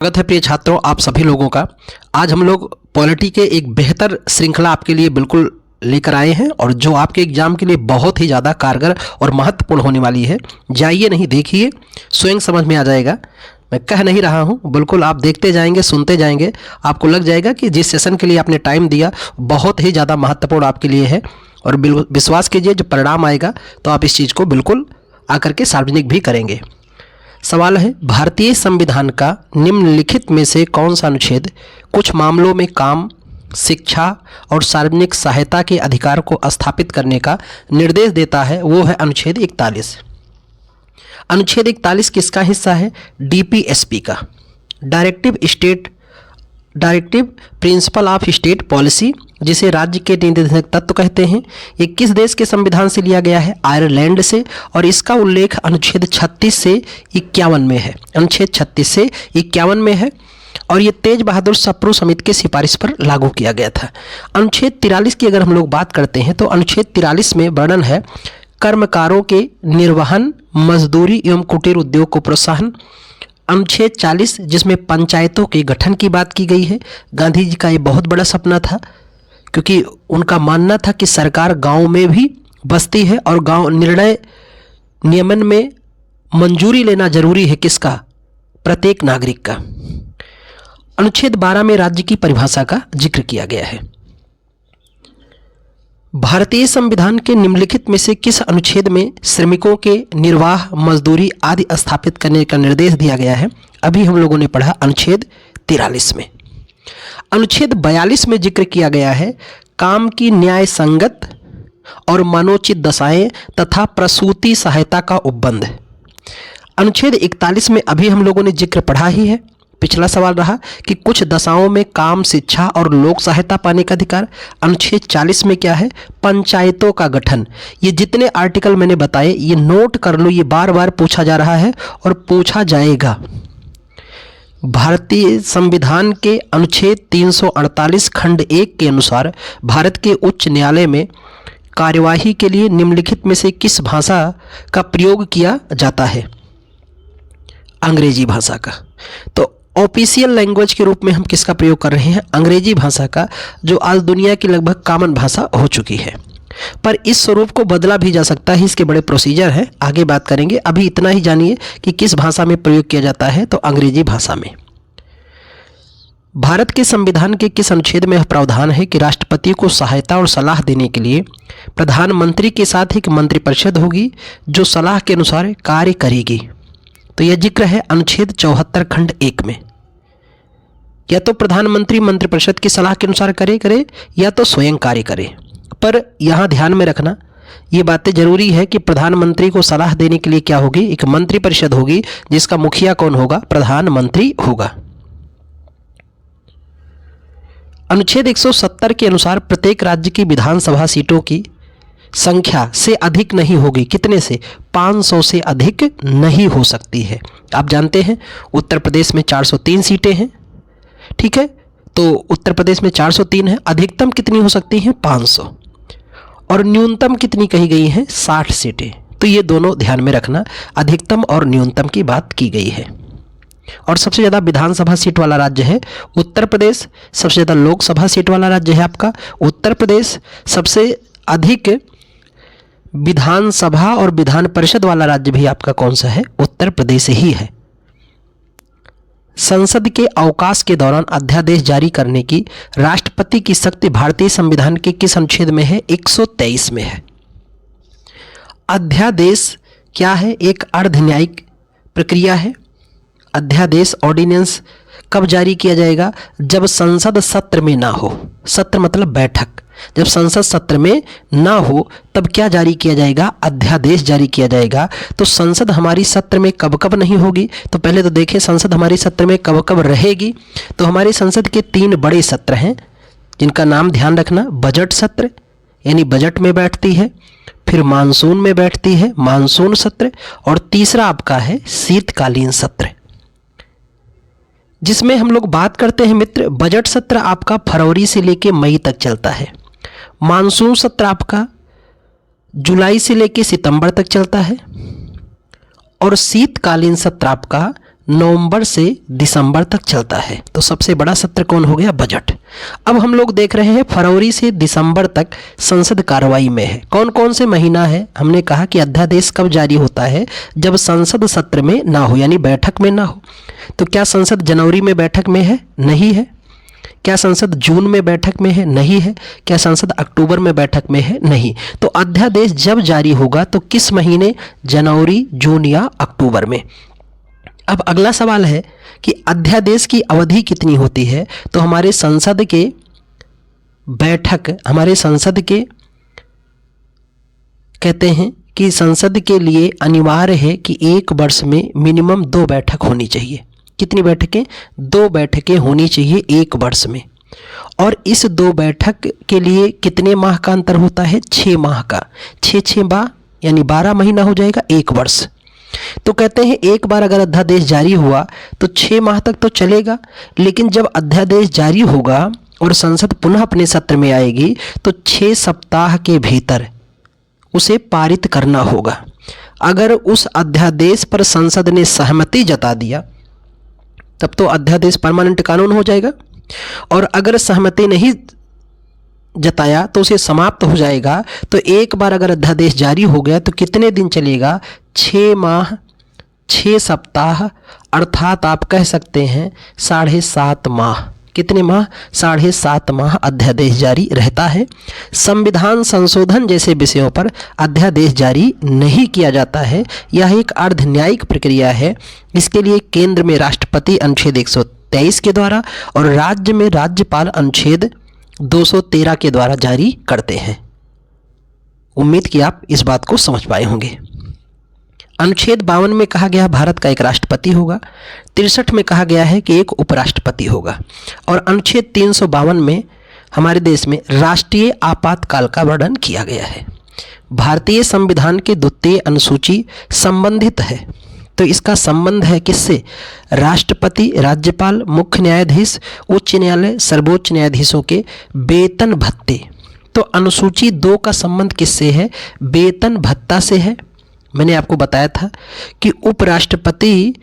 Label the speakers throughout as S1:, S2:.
S1: स्वागत है प्रिय छात्रों, आप सभी लोगों का। आज हम लोग पॉलिटी के एक बेहतर श्रृंखला आपके लिए बिल्कुल लेकर आए हैं और जो आपके एग्जाम के लिए बहुत ही ज़्यादा कारगर और महत्वपूर्ण होने वाली है। जाइए नहीं, देखिए, स्वयं समझ में आ जाएगा। मैं कह नहीं रहा हूँ, बिल्कुल आप देखते जाएंगे, सुनते जाएंगे, आपको लग जाएगा कि जिस सेशन के लिए आपने टाइम दिया बहुत ही ज़्यादा महत्वपूर्ण आपके लिए है। और विश्वास कीजिए, जब परिणाम आएगा तो आप इस चीज़ को बिल्कुल आकर के सार्वजनिक भी करेंगे। सवाल है, भारतीय संविधान का निम्नलिखित में से कौन सा अनुच्छेद कुछ मामलों में काम, शिक्षा और सार्वजनिक सहायता के अधिकार को स्थापित करने का निर्देश देता है? वो है अनुच्छेद 41। अनुच्छेद 41 किसका हिस्सा है? डीपीएसपी का, directive principle of state policy, जिसे राज्य के निर्देशक तत्व कहते हैं। ये किस देश के संविधान से लिया गया है? आयरलैंड से। और इसका उल्लेख अनुच्छेद 36 से 51 में है। अनुच्छेद 36 से 51 में है और ये तेज बहादुर सप्रू समिति की सिफारिश पर लागू किया गया था। अनुच्छेद 43 की अगर हम लोग बात करते हैं तो अनुच्छेद 43 में वर्णन है कर्मकारों के निर्वहन, मजदूरी एवं कुटीर उद्योग को प्रोत्साहन। अनुच्छेद 40 जिसमें पंचायतों के गठन की बात की गई है। गांधी जी का ये बहुत बड़ा सपना था, क्योंकि उनका मानना था कि सरकार गांव में भी बसती है और गांव निर्णय नियमन में मंजूरी लेना जरूरी है। किसका? प्रत्येक नागरिक का। अनुच्छेद 12 में राज्य की परिभाषा का जिक्र किया गया है। भारतीय संविधान के निम्नलिखित में से किस अनुच्छेद में श्रमिकों के निर्वाह, मजदूरी आदि स्थापित करने का निर्देश दिया गया है? अभी हम लोगों ने पढ़ा अनुच्छेद 43 में। अनुच्छेद 42 में जिक्र किया गया है काम की न्याय संगत और मनोचित दशाएं तथा प्रसूति सहायता का उपबंध। अनुच्छेद 41 में अभी हम लोगों ने जिक्र पढ़ा ही है। पिछला सवाल रहा कि कुछ दशाओं में काम, शिक्षा और लोक सहायता पाने का अधिकार। अनुच्छेद 40 में क्या है? पंचायतों का गठन। ये जितने आर्टिकल मैंने बताए ये नोट कर लो, ये बार बार पूछा जा रहा है और पूछा जाएगा। भारतीय संविधान के अनुच्छेद 348 खंड 1 के अनुसार भारत के उच्च न्यायालय में कार्यवाही के लिए निम्नलिखित में से किस भाषा का प्रयोग किया जाता है? अंग्रेजी भाषा का। तो ऑफिशियल लैंग्वेज के रूप में हम किसका प्रयोग कर रहे हैं? अंग्रेजी भाषा का, जो आज दुनिया की लगभग कॉमन भाषा हो चुकी है। पर इस स्वरूप को बदला भी जा सकता है, इसके बड़े प्रोसीजर हैं, आगे बात करेंगे। अभी इतना ही जानिए कि किस भाषा में प्रयोग किया जाता है, तो अंग्रेजी भाषा में। भारत के संविधान के किस अनुच्छेद में यह प्रावधान है कि राष्ट्रपति को सहायता और सलाह देने के लिए प्रधानमंत्री के साथ एक मंत्रिपरिषद होगी जो सलाह के अनुसार कार्य करेगी? तो यह जिक्र है अनुच्छेद 74 खंड 1 में। या तो प्रधानमंत्री मंत्रिपरिषद की सलाह के अनुसार करे या तो स्वयं कार्य करे। पर यहाँ ध्यान में रखना, ये बातें जरूरी है कि प्रधानमंत्री को सलाह देने के लिए क्या होगी? एक मंत्रिपरिषद होगी जिसका मुखिया कौन होगा? प्रधानमंत्री होगा। अनुच्छेद 170 के अनुसार प्रत्येक राज्य की विधानसभा सीटों की संख्या से अधिक नहीं होगी। कितने से? 500 से अधिक नहीं हो सकती है। आप जानते हैं उत्तर प्रदेश में 403 सीटें हैं, ठीक है? तो उत्तर प्रदेश में 403 है। अधिकतम कितनी हो सकती हैं? 500। और न्यूनतम कितनी कही गई है? 60 सीटें। तो ये दोनों ध्यान में रखना, अधिकतम और न्यूनतम की बात की गई है। और सबसे ज़्यादा विधानसभा सीट वाला राज्य है उत्तर प्रदेश। सबसे ज़्यादा लोकसभा सीट वाला राज्य है आपका उत्तर प्रदेश। सबसे अधिक विधानसभा और विधान परिषद वाला राज्य भी आपका कौन सा है? उत्तर प्रदेश ही है। संसद के अवकाश के दौरान अध्यादेश जारी करने की राष्ट्रपति की शक्ति भारतीय संविधान के किस अनुच्छेद में है? 123 में है। अध्यादेश क्या है? एक अर्ध न्यायिक प्रक्रिया है। अध्यादेश, ऑर्डिनेंस कब जारी किया जाएगा? जब संसद सत्र में ना हो। सत्र मतलब बैठक। जब संसद सत्र में ना हो तब क्या जारी किया जाएगा? अध्यादेश जारी किया जाएगा। तो संसद हमारी सत्र में कब कब नहीं होगी? तो पहले तो देखें संसद हमारी सत्र में कब कब रहेगी। तो हमारी संसद के 3 बड़े सत्र हैं जिनका नाम ध्यान रखना। बजट सत्र यानी बजट में बैठती है, फिर मानसून में बैठती है, मानसून सत्र, और तीसरा आपका है शीतकालीन सत्र, जिसमें हम लोग बात करते हैं मित्र। बजट सत्र आपका फरवरी से लेकर मई तक चलता है। मानसून सत्र आपका जुलाई से लेकर सितंबर तक चलता है और शीतकालीन सत्र आपका नवंबर से दिसंबर तक चलता है। तो सबसे बड़ा सत्र कौन हो गया? बजट। अब हम लोग देख रहे हैं फरवरी से दिसंबर तक संसद कार्रवाई में है। कौन कौन से महीना है? हमने कहा कि अध्यादेश कब जारी होता है? जब संसद सत्र में ना हो, यानी बैठक में ना हो। तो क्या संसद जनवरी में बैठक में है? नहीं है। क्या संसद जून में बैठक में है? नहीं है। क्या संसद अक्टूबर में बैठक में है? नहीं। तो अध्यादेश जब जारी होगा तो किस महीने? जनवरी, जून या अक्टूबर में। अब अगला सवाल है कि अध्यादेश की अवधि कितनी होती है? तो हमारे संसद के कहते हैं कि संसद के लिए अनिवार्य है कि एक वर्ष में मिनिमम 2 बैठक होनी चाहिए। कितनी बैठकें? 2 बैठकें होनी चाहिए एक वर्ष में। और इस 2 बैठक के लिए कितने माह का अंतर होता है? 6 माह का। 6 माह यानी 12 महीना हो जाएगा एक वर्ष। तो कहते हैं एक बार अगर अध्यादेश जारी हुआ तो 6 माह तक तो चलेगा, लेकिन जब अध्यादेश जारी होगा और संसद पुनः अपने सत्र में आएगी तो 6 सप्ताह के भीतर उसे पारित करना होगा। अगर उस अध्यादेश पर संसद ने सहमति जता दिया तब तो अध्यादेश परमानेंट कानून हो जाएगा, और अगर सहमति नहीं जताया तो उसे समाप्त हो जाएगा। तो एक बार अगर अध्यादेश जारी हो गया तो कितने दिन चलेगा? 6 माह 6 सप्ताह, अर्थात आप कह सकते हैं 7.5 माह। कितने माह? 7.5 माह अध्यादेश जारी रहता है। संविधान संशोधन जैसे विषयों पर अध्यादेश जारी नहीं किया जाता है। यह एक अर्ध न्यायिक प्रक्रिया है। इसके लिए केंद्र में राष्ट्रपति अनुच्छेद 123 के द्वारा और राज्य में राज्यपाल अनुच्छेद 213 के द्वारा जारी करते हैं। उम्मीद कि आप इस बात को समझ पाए होंगे। अनुच्छेद 52 में कहा गया भारत का एक राष्ट्रपति होगा। 63 में कहा गया है कि एक उपराष्ट्रपति होगा। और अनुच्छेद 352 में हमारे देश में राष्ट्रीय आपातकाल का वर्णन किया गया है। भारतीय संविधान के 2 अनुसूची संबंधित है। तो इसका संबंध है किससे? राष्ट्रपति, राज्यपाल, मुख्य न्यायाधीश, उच्च न्यायालय, सर्वोच्च न्यायाधीशों के वेतन भत्ते। तो अनुसूची 2 का संबंध किससे है? वेतन भत्ता से है। मैंने आपको बताया था कि उपराष्ट्रपति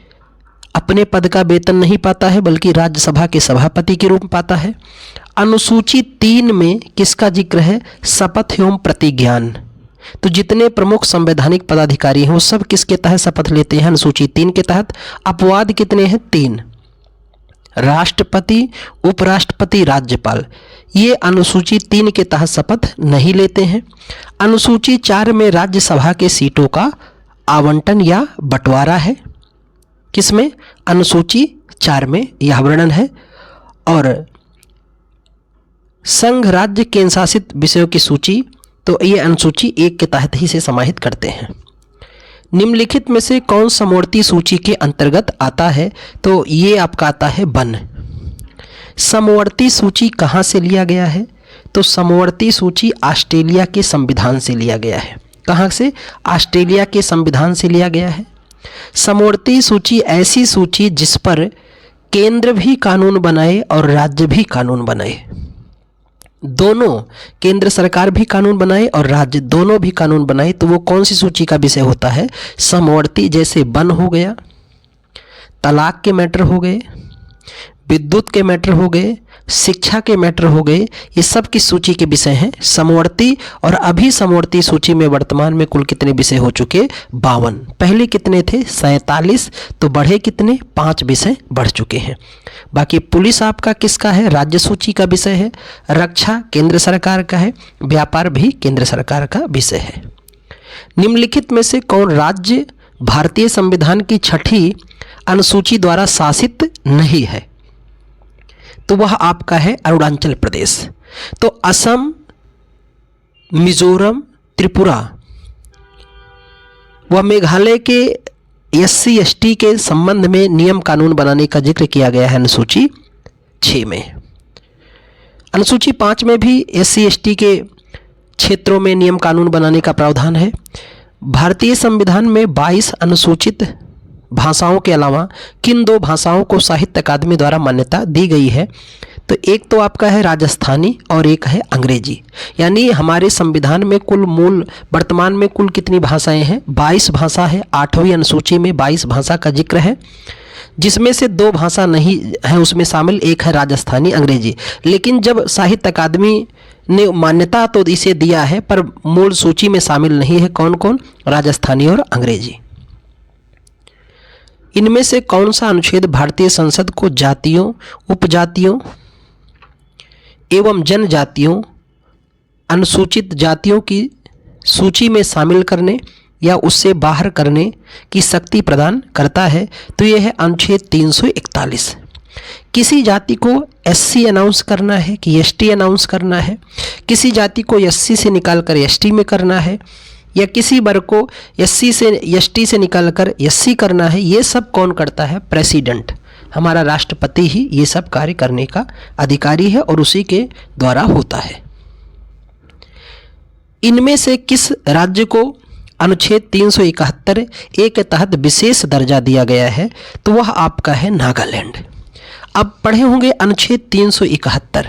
S1: अपने पद का वेतन नहीं पाता है बल्कि राज्यसभा के सभापति के रूप में पाता है। अनुसूची 3 में किसका जिक्र है? शपथ एवं प्रतिज्ञान। तो जितने प्रमुख संवैधानिक पदाधिकारी हैं वो सब किसके तहत शपथ लेते हैं? अनुसूची 3 के तहत। अपवाद कितने हैं? 3। राष्ट्रपति, उपराष्ट्रपति, राज्यपाल, ये अनुसूची 3 के तहत शपथ नहीं लेते हैं। अनुसूची 4 में राज्यसभा के सीटों का आवंटन या बंटवारा है। किसमें? अनुसूची 4 में यह वर्णन है। और संघ राज्य केंद्र शासित विषयों की सूची, तो ये अनुसूची 1 के तहत ही से समाहित करते हैं। निम्नलिखित में से कौन समवर्ती सूची के अंतर्गत आता है? तो ये आपका आता है वन। समवर्ती सूची कहाँ से लिया गया है? तो समवर्ती सूची ऑस्ट्रेलिया के संविधान से लिया गया है। कहाँ से? ऑस्ट्रेलिया के संविधान से लिया गया है। समवर्ती सूची ऐसी सूची जिस पर केंद्र भी कानून बनाए और राज्य भी कानून बनाए, दोनों, केंद्र सरकार भी कानून बनाए और राज्य दोनों भी कानून बनाए, तो वो कौन सी सूची का विषय होता है? समवर्ती। जैसे वन हो गया, तलाक के मैटर हो गए, विद्युत के मैटर हो गए, शिक्षा के मैटर हो गए, ये सब की सूची के विषय हैं समवर्ती। और अभी समवर्ती सूची में वर्तमान में कुल कितने विषय हो चुके? 52। पहले कितने थे? 47। तो बढ़े कितने? 5 विषय बढ़ चुके हैं। बाकी पुलिस आपका किसका है? राज्य सूची का विषय है। रक्षा केंद्र सरकार का है। व्यापार भी केंद्र सरकार का विषय है। निम्नलिखित में से कौन राज्य भारतीय संविधान की 6ठी अनुसूची द्वारा शासित नहीं है? तो वह आपका है अरुणाचल प्रदेश। तो असम, मिजोरम, त्रिपुरा व मेघालय के SC ST के संबंध में नियम कानून बनाने का जिक्र किया गया है अनुसूची 6 में। अनुसूची 5 में भी SC ST के क्षेत्रों में नियम कानून बनाने का प्रावधान है। भारतीय संविधान में 22 अनुसूचित भाषाओं के अलावा किन 2 भाषाओं को साहित्य अकादमी द्वारा मान्यता दी गई है? तो एक तो आपका है राजस्थानी और एक है अंग्रेजी। यानी हमारे संविधान में कुल वर्तमान में कुल कितनी भाषाएं हैं? 22 भाषा है। 8वीं अनुसूची में 22 भाषा का जिक्र है। जिसमें से 2 भाषा नहीं है उसमें शामिल, एक है राजस्थानी अंग्रेजी। लेकिन जब साहित्य अकादमी ने मान्यता तो इसे दिया है पर मूल सूची में शामिल नहीं है। कौन कौन? राजस्थानी और अंग्रेजी। इनमें से कौन सा अनुच्छेद भारतीय संसद को जातियों, उपजातियों एवं जनजातियों, अनुसूचित जातियों की सूची में शामिल करने या उससे बाहर करने की शक्ति प्रदान करता है? तो यह है अनुच्छेद 341। किसी जाति को एससी अनाउंस करना है कि एसटी अनाउंस करना है, किसी जाति को एससी से निकालकर एसटी में करना है, या किसी वर्ग को एससी से एसटी से निकालकर एससी करना है, ये सब कौन करता है? प्रेसिडेंट, हमारा राष्ट्रपति ही ये सब कार्य करने का अधिकारी है और उसी के द्वारा होता है। इनमें से किस राज्य को अनुच्छेद 371 ए के तहत विशेष दर्जा दिया गया है? तो वह आपका है नागालैंड। अब पढ़े होंगे अनुच्छेद 371,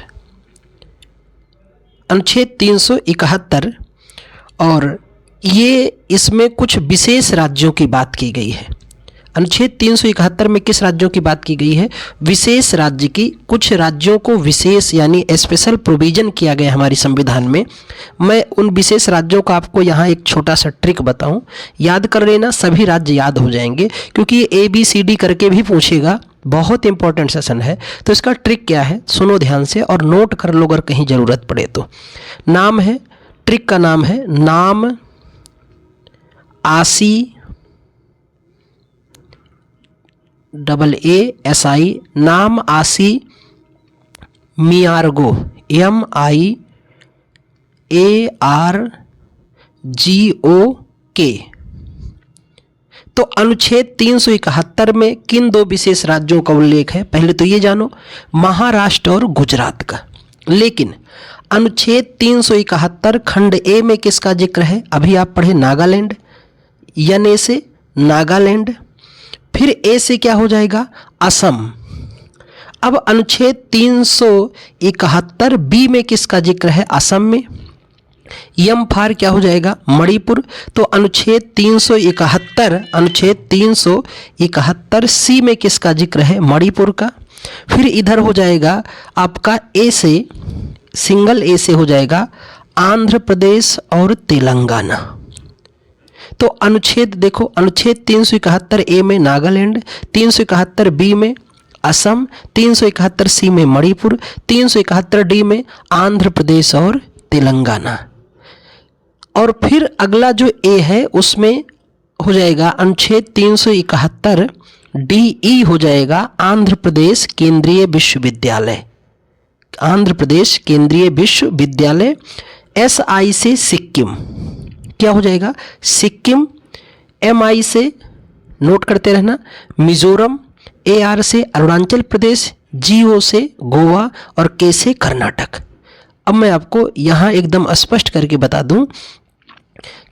S1: अनुच्छेद 371, और ये इसमें कुछ विशेष राज्यों की बात की गई है। अनुच्छेद 371 में किस राज्यों की बात की गई है? विशेष राज्य की। कुछ राज्यों को विशेष यानी स्पेशल प्रोविजन किया गया हमारी संविधान में। मैं उन विशेष राज्यों का आपको यहाँ एक छोटा सा ट्रिक बताऊं, याद कर लेना, सभी राज्य याद हो जाएंगे क्योंकि ये ABCD करके भी पूछेगा, बहुत इंपॉर्टेंट सेशन है। तो इसका ट्रिक क्या है सुनो ध्यान से और नोट कर लो अगर कहीं ज़रूरत पड़े तो। नाम है, ट्रिक का नाम है नाम आसी, AASI, नाम आसी मियारगो, MIARGOK। तो अनुच्छेद 371 में किन 2 विशेष राज्यों का उल्लेख है? पहले तो ये जानो, महाराष्ट्र और गुजरात का। लेकिन अनुच्छेद 371 खंड ए में किसका जिक्र है? अभी आप पढ़े नागालैंड, ए से नागालैंड, फिर ए से क्या हो जाएगा? असम। अब अनुच्छेद 371 बी में किसका जिक्र है? असम में। यम फार क्या हो जाएगा? मणिपुर। तो अनुच्छेद 371 सी में किसका जिक्र है? मणिपुर का। फिर इधर हो जाएगा आपका ए से, सिंगल ए से हो जाएगा आंध्र प्रदेश और तेलंगाना। तो अनुच्छेद देखो, अनुच्छेद 371 ए में नागालैंड, 371 बी में असम, 371 सी में मणिपुर, 371 डी में आंध्र प्रदेश और तेलंगाना। और फिर अगला जो ए है उसमें हो जाएगा अनुच्छेद 371 DE हो जाएगा आंध्र प्रदेश केंद्रीय विश्वविद्यालय, आंध्र प्रदेश केंद्रीय विश्वविद्यालय। SI से सिक्किम, क्या हो जाएगा? सिक्किम। MI से नोट करते रहना मिजोरम, AR से अरुणाचल प्रदेश, GO से गोवा और K से कर्नाटक। अब मैं आपको यहाँ एकदम स्पष्ट करके बता दूं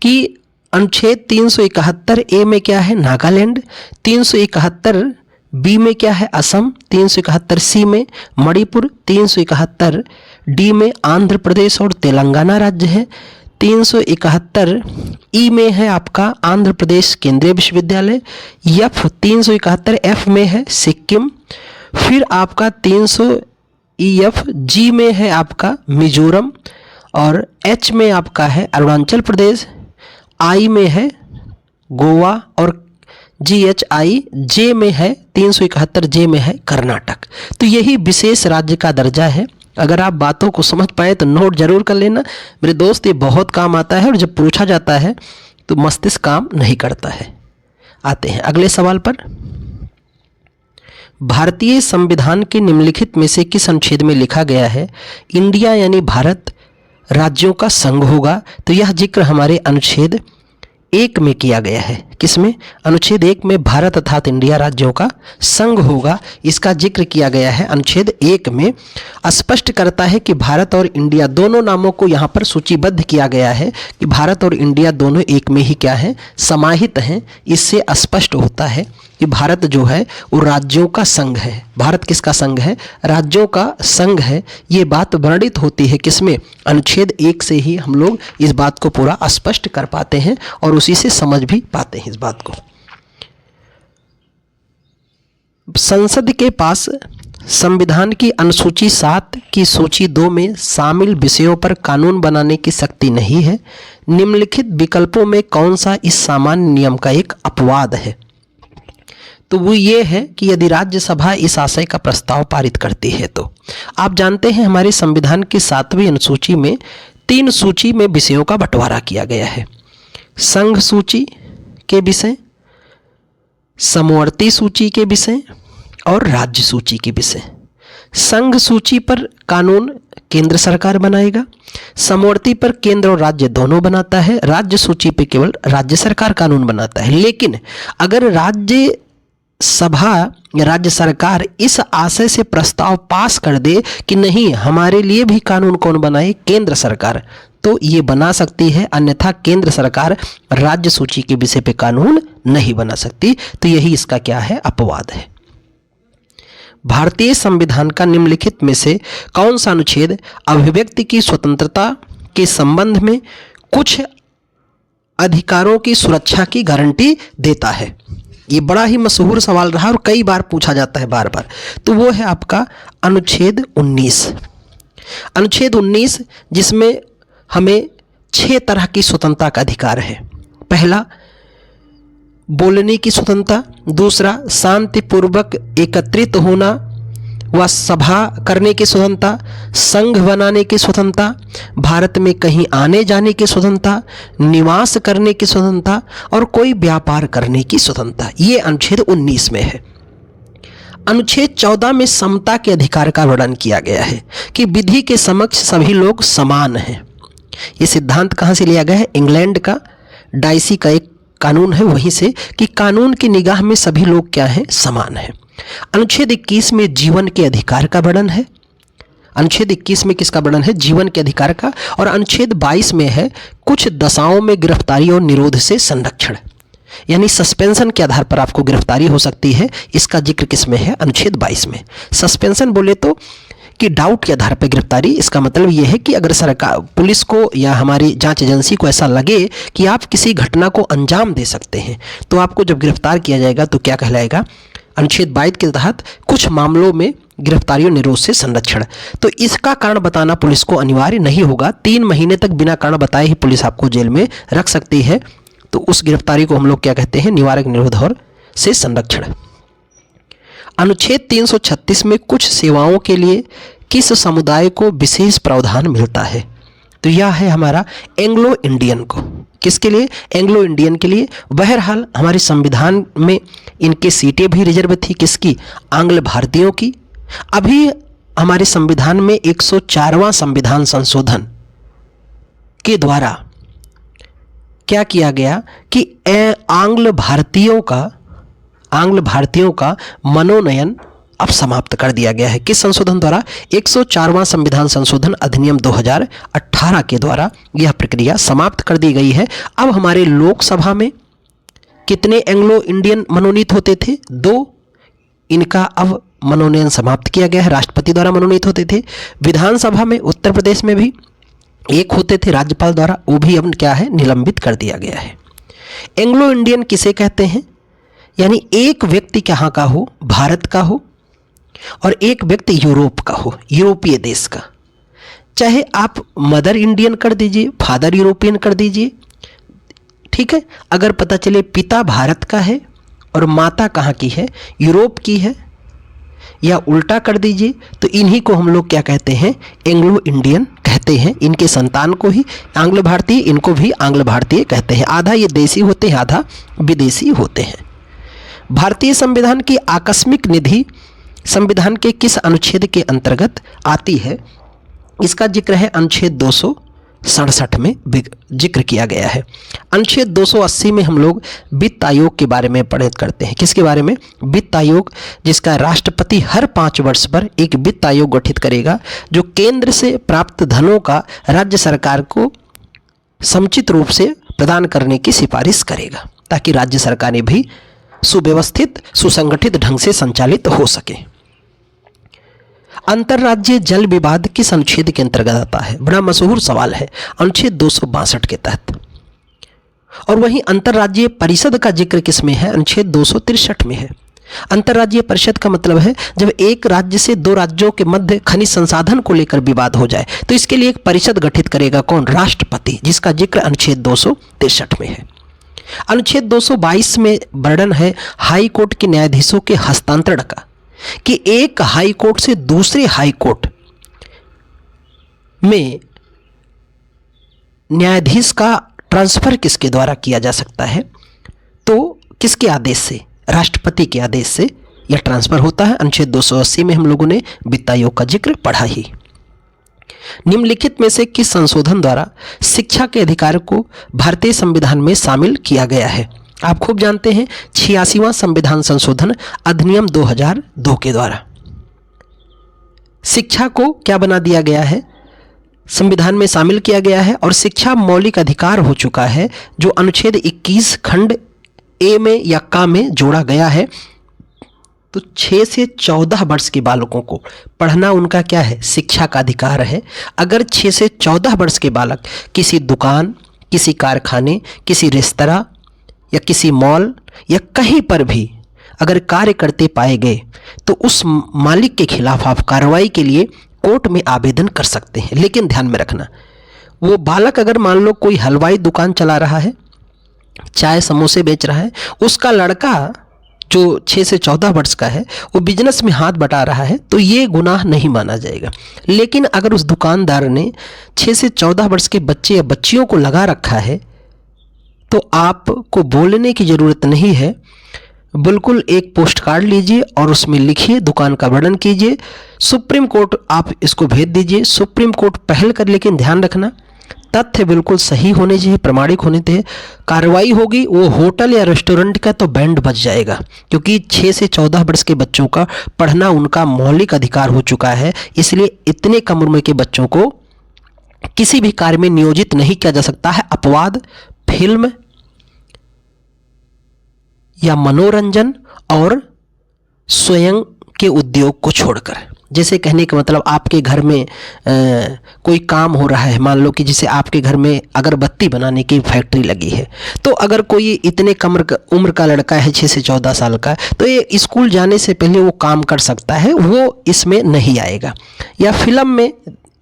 S1: कि अनुच्छेद 371 ए में क्या है? नागालैंड, 371 बी में क्या है? असम, 371 सी में मणिपुर, 371 डी में आंध्र प्रदेश और तेलंगाना राज्य है, 371 ई में है आपका आंध्र प्रदेश केंद्रीय विश्वविद्यालय, 371 एफ में है सिक्किम, फिर आपका 300 EF जी में है आपका मिजोरम, और H में आपका है अरुणाचल प्रदेश, I में है गोवा, और GHI J में है 371 J में है कर्नाटक। तो यही विशेष राज्य का दर्जा है। अगर आप बातों को समझ पाए तो नोट जरूर कर लेना मेरे दोस्त, ये बहुत काम आता है और जब पूछा जाता है तो मस्तिष्क काम नहीं करता है। आते हैं अगले सवाल पर। भारतीय संविधान के निम्नलिखित में से किस अनुच्छेद में लिखा गया है इंडिया यानी भारत राज्यों का संघ होगा? तो यह जिक्र हमारे अनुच्छेद 1 में किया गया है। किसमें? अनुच्छेद 1 में भारत अर्थात इंडिया राज्यों का संघ होगा, इसका जिक्र किया गया है अनुच्छेद 1 में। स्पष्ट करता है कि भारत और इंडिया दोनों नामों को यहाँ पर सूचीबद्ध किया गया है कि भारत और इंडिया दोनों एक में ही क्या है? समाहित हैं। इससे स्पष्ट होता है कि भारत जो है वो राज्यों का संघ है। भारत किसका संघ है? राज्यों का संघ है। ये बात वर्णित होती है किसमें? अनुच्छेद 1 से ही हम लोग इस बात को पूरा स्पष्ट कर पाते हैं और उसी से समझ भी पाते हैं इस बात को। संसद के पास संविधान की अनुसूची 7 की सूची 2 में शामिल विषयों पर कानून बनाने की शक्ति नहीं है। निम्नलिखित विकल्पों में कौन सा इस सामान्य नियम का एक अपवाद है? तो वो ये है कि यदि राज्यसभा इस आशय का प्रस्ताव पारित करती है तो। आप जानते हैं हमारे संविधान की 7वीं अनुसूची में 3 सूची में विषयों का बंटवारा किया गया है। संघ सूची के विषय, समवर्ती सूची के विषय और राज्य सूची के विषय। संघ सूची पर कानून केंद्र सरकार बनाएगा, समवर्ती पर केंद्र और राज्य दोनों बनाता है, राज्य सूची पे केवल राज्य सरकार कानून बनाता है। लेकिन अगर राज्य सरकार इस आशय से प्रस्ताव पास कर दे कि नहीं, हमारे लिए भी कानून कौन बनाए? केंद्र सरकार, तो ये बना सकती है, अन्यथा केंद्र सरकार राज्य सूची के विषय पे कानून नहीं बना सकती। तो यही इसका क्या है? अपवाद है। भारतीय संविधान का निम्नलिखित में से कौन सा अनुच्छेद अभिव्यक्ति की स्वतंत्रता के संबंध में कुछ अधिकारों की सुरक्षा की गारंटी देता है? ये बड़ा ही मशहूर सवाल रहा और कई बार पूछा जाता है बार बार। तो वो है आपका अनुच्छेद 19। अनुच्छेद 19 जिसमें हमें 6 तरह की स्वतंत्रता का अधिकार है। पहला, बोलने की स्वतंत्रता। दूसरा, शांतिपूर्वक एकत्रित होना व सभा करने की स्वतंत्रता, संघ बनाने की स्वतंत्रता, भारत में कहीं आने जाने की स्वतंत्रता, निवास करने की स्वतंत्रता और कोई व्यापार करने की स्वतंत्रता। ये अनुच्छेद 19 में है। अनुच्छेद 14 में समता के अधिकार का वर्णन किया गया है कि विधि के समक्ष सभी लोग समान हैं। ये सिद्धांत कहाँ से लिया गया है? इंग्लैंड का डाइसी का एक कानून है, वहीं से कि कानून की निगाह में सभी लोग क्या हैं? समान हैं। अनुच्छेद 21 में जीवन के अधिकार का वर्णन है। अनुच्छेद 21 में किसका वर्णन है? जीवन के अधिकार का। और अनुच्छेद 22 में है कुछ दशाओं में गिरफ्तारी और निरोध से संरक्षण, यानी सस्पेंशन के आधार पर आपको गिरफ्तारी हो सकती है। इसका जिक्र किस में है? अनुच्छेद 22 में। सस्पेंशन बोले तो कि डाउट के आधार पर गिरफ्तारी। इसका मतलब ये है कि अगर सरकार, पुलिस को या हमारी जांच एजेंसी को ऐसा लगे कि आप किसी घटना को अंजाम दे सकते हैं, तो आपको जब गिरफ्तार किया जाएगा तो क्या कहलाएगा? अनुच्छेद 22 के तहत कुछ मामलों में गिरफ्तारी और निरोध से संरक्षण। तो इसका कारण बताना पुलिस को अनिवार्य नहीं होगा। 3 महीने तक बिना कारण बताए ही पुलिस आपको जेल में रख सकती है। तो उस गिरफ्तारी को हम लोग क्या कहते हैं? निवारक निरोध और से संरक्षण। अनुच्छेद 336 में कुछ सेवाओं के लिए किस समुदाय को विशेष प्रावधान मिलता है? तो यह है हमारा एंग्लो इंडियन को। किसके लिए? एंग्लो इंडियन के लिए। बहरहाल हमारे संविधान में इनके सीटें भी रिजर्व थी। किसकी? आंग्ल भारतीयों की। अभी हमारे संविधान में 104वां संविधान संशोधन के द्वारा क्या किया गया कि आंग्ल भारतीयों का मनोनयन अब समाप्त कर दिया गया है। किस संशोधन द्वारा? 104वां संविधान संशोधन अधिनियम 2018 के द्वारा यह प्रक्रिया समाप्त कर दी गई है। अब हमारे लोकसभा में कितने एंग्लो इंडियन मनोनीत होते थे? 2। इनका अब मनोनयन समाप्त किया गया है, राष्ट्रपति द्वारा मनोनीत होते थे। विधानसभा में उत्तर प्रदेश में भी 1 होते थे राज्यपाल द्वारा, वो भी अब क्या है? निलंबित कर दिया गया है। एंग्लो इंडियन किसे कहते हैं? यानी एक व्यक्ति कहाँ का हो? भारत का हो, और एक व्यक्ति यूरोप का हो, यूरोपीय देश का। चाहे आप मदर इंडियन कर दीजिए, फादर यूरोपियन कर दीजिए, ठीक है। अगर पता चले पिता भारत का है और माता कहाँ की है? यूरोप की है, या उल्टा कर दीजिए, तो इन्हीं को हम लोग क्या कहते हैं? एंग्लो इंडियन कहते हैं। इनके संतान को ही आंग्ल भारतीय, इनको भी आंग्ल भारतीय कहते हैं। आधा ये देसी होते हैं, आधा विदेशी होते हैं। भारतीय संविधान की आकस्मिक निधि संविधान के किस अनुच्छेद के अंतर्गत आती है? इसका जिक्र है अनुच्छेद 267 में जिक्र किया गया है। अनुच्छेद 280 में हम लोग वित्त आयोग के बारे में पढ़ाई करते हैं। किसके बारे में? वित्त आयोग, जिसका राष्ट्रपति हर 5 वर्ष पर एक वित्त आयोग गठित करेगा, जो केंद्र से प्राप्त धनों का राज्य सरकार को समुचित रूप से प्रदान करने की सिफारिश करेगा, ताकि राज्य सरकारें भी सुव्यवस्थित सुसंगठित ढंग से संचालित हो सके। अंतर्राज्यीय जल विवाद किस अनुच्छेद के अंतर्गत आता है? बड़ा मशहूर सवाल है। अनुच्छेद 262 के तहत। और वहीं अंतर्राज्यीय परिषद का जिक्र किस में है? अनुच्छेद 263 में है। अंतर्राज्यीय परिषद का मतलब है जब एक राज्य से दो राज्यों के मध्य खनिज संसाधन को लेकर विवाद हो जाए तो इसके लिए एक परिषद गठित करेगा कौन? राष्ट्रपति, जिसका जिक्र अनुच्छेद 263 में है। अनुच्छेद 222 में वर्णन है हाई कोर्ट के न्यायाधीशों के हस्तांतरण का, कि एक हाई कोर्ट से दूसरे हाई कोर्ट में न्यायाधीश का ट्रांसफर किसके द्वारा किया जा सकता है? तो किसके आदेश से? राष्ट्रपति के आदेश से यह ट्रांसफर होता है। अनुच्छेद 280 में हम लोगों ने वित्त आयोग का जिक्र पढ़ा ही। निम्नलिखित में से किस संशोधन द्वारा शिक्षा के अधिकार को भारतीय संविधान में शामिल किया गया है? आप खूब जानते हैं 86वां संविधान संशोधन अधिनियम 2002 के द्वारा शिक्षा को क्या बना दिया गया है? संविधान में शामिल किया गया है और शिक्षा मौलिक अधिकार हो चुका है, जो अनुच्छेद 21 खंड ए में या का में जोड़ा गया है। तो 6 से 14 वर्ष के बालकों को पढ़ना उनका क्या है? शिक्षा का अधिकार है। अगर 6 से 14 वर्ष के बालक किसी दुकान, किसी कारखाने, किसी रेस्तरां या किसी मॉल या कहीं पर भी अगर कार्य करते पाए गए तो उस मालिक के खिलाफ आप कार्रवाई के लिए कोर्ट में आवेदन कर सकते हैं। लेकिन ध्यान में रखना, वो बालक अगर मान लो कोई हलवाई दुकान चला रहा है, चाय समोसे बेच रहा है, उसका लड़का जो 6 से 14 वर्ष का है वो बिजनेस में हाथ बटा रहा है, तो ये गुनाह नहीं माना जाएगा। लेकिन अगर उस दुकानदार ने 6 से 14 वर्ष के बच्चे या बच्चियों को लगा रखा है तो आपको बोलने की ज़रूरत नहीं है। बिल्कुल एक पोस्ट कार्ड लीजिए और उसमें लिखिए, दुकान का वर्णन कीजिए, सुप्रीम कोर्ट आप इसको भेज दीजिए। सुप्रीम कोर्ट पहल कर, लेकिन ध्यान रखना तथ्य बिल्कुल सही होने चाहिए, प्रमाणिक होने चाहिए। कार्रवाई होगी वो होटल या रेस्टोरेंट का तो बैंड बज जाएगा, क्योंकि 6 से 14 वर्ष के बच्चों का पढ़ना उनका मौलिक अधिकार हो चुका है। इसलिए इतने कम उम्र के बच्चों को किसी भी कार्य में नियोजित नहीं किया जा सकता है। अपवाद फिल्म या मनोरंजन और स्वयं के उद्योग को छोड़कर। जैसे कहने का मतलब आपके घर में कोई काम हो रहा है, मान लो कि जैसे आपके घर में अगरबत्ती बनाने की फैक्ट्री लगी है, तो अगर कोई इतने कम उम्र का लड़का है 6 से 14 साल का, तो ये स्कूल जाने से पहले वो काम कर सकता है, वो इसमें नहीं आएगा। या फिल्म में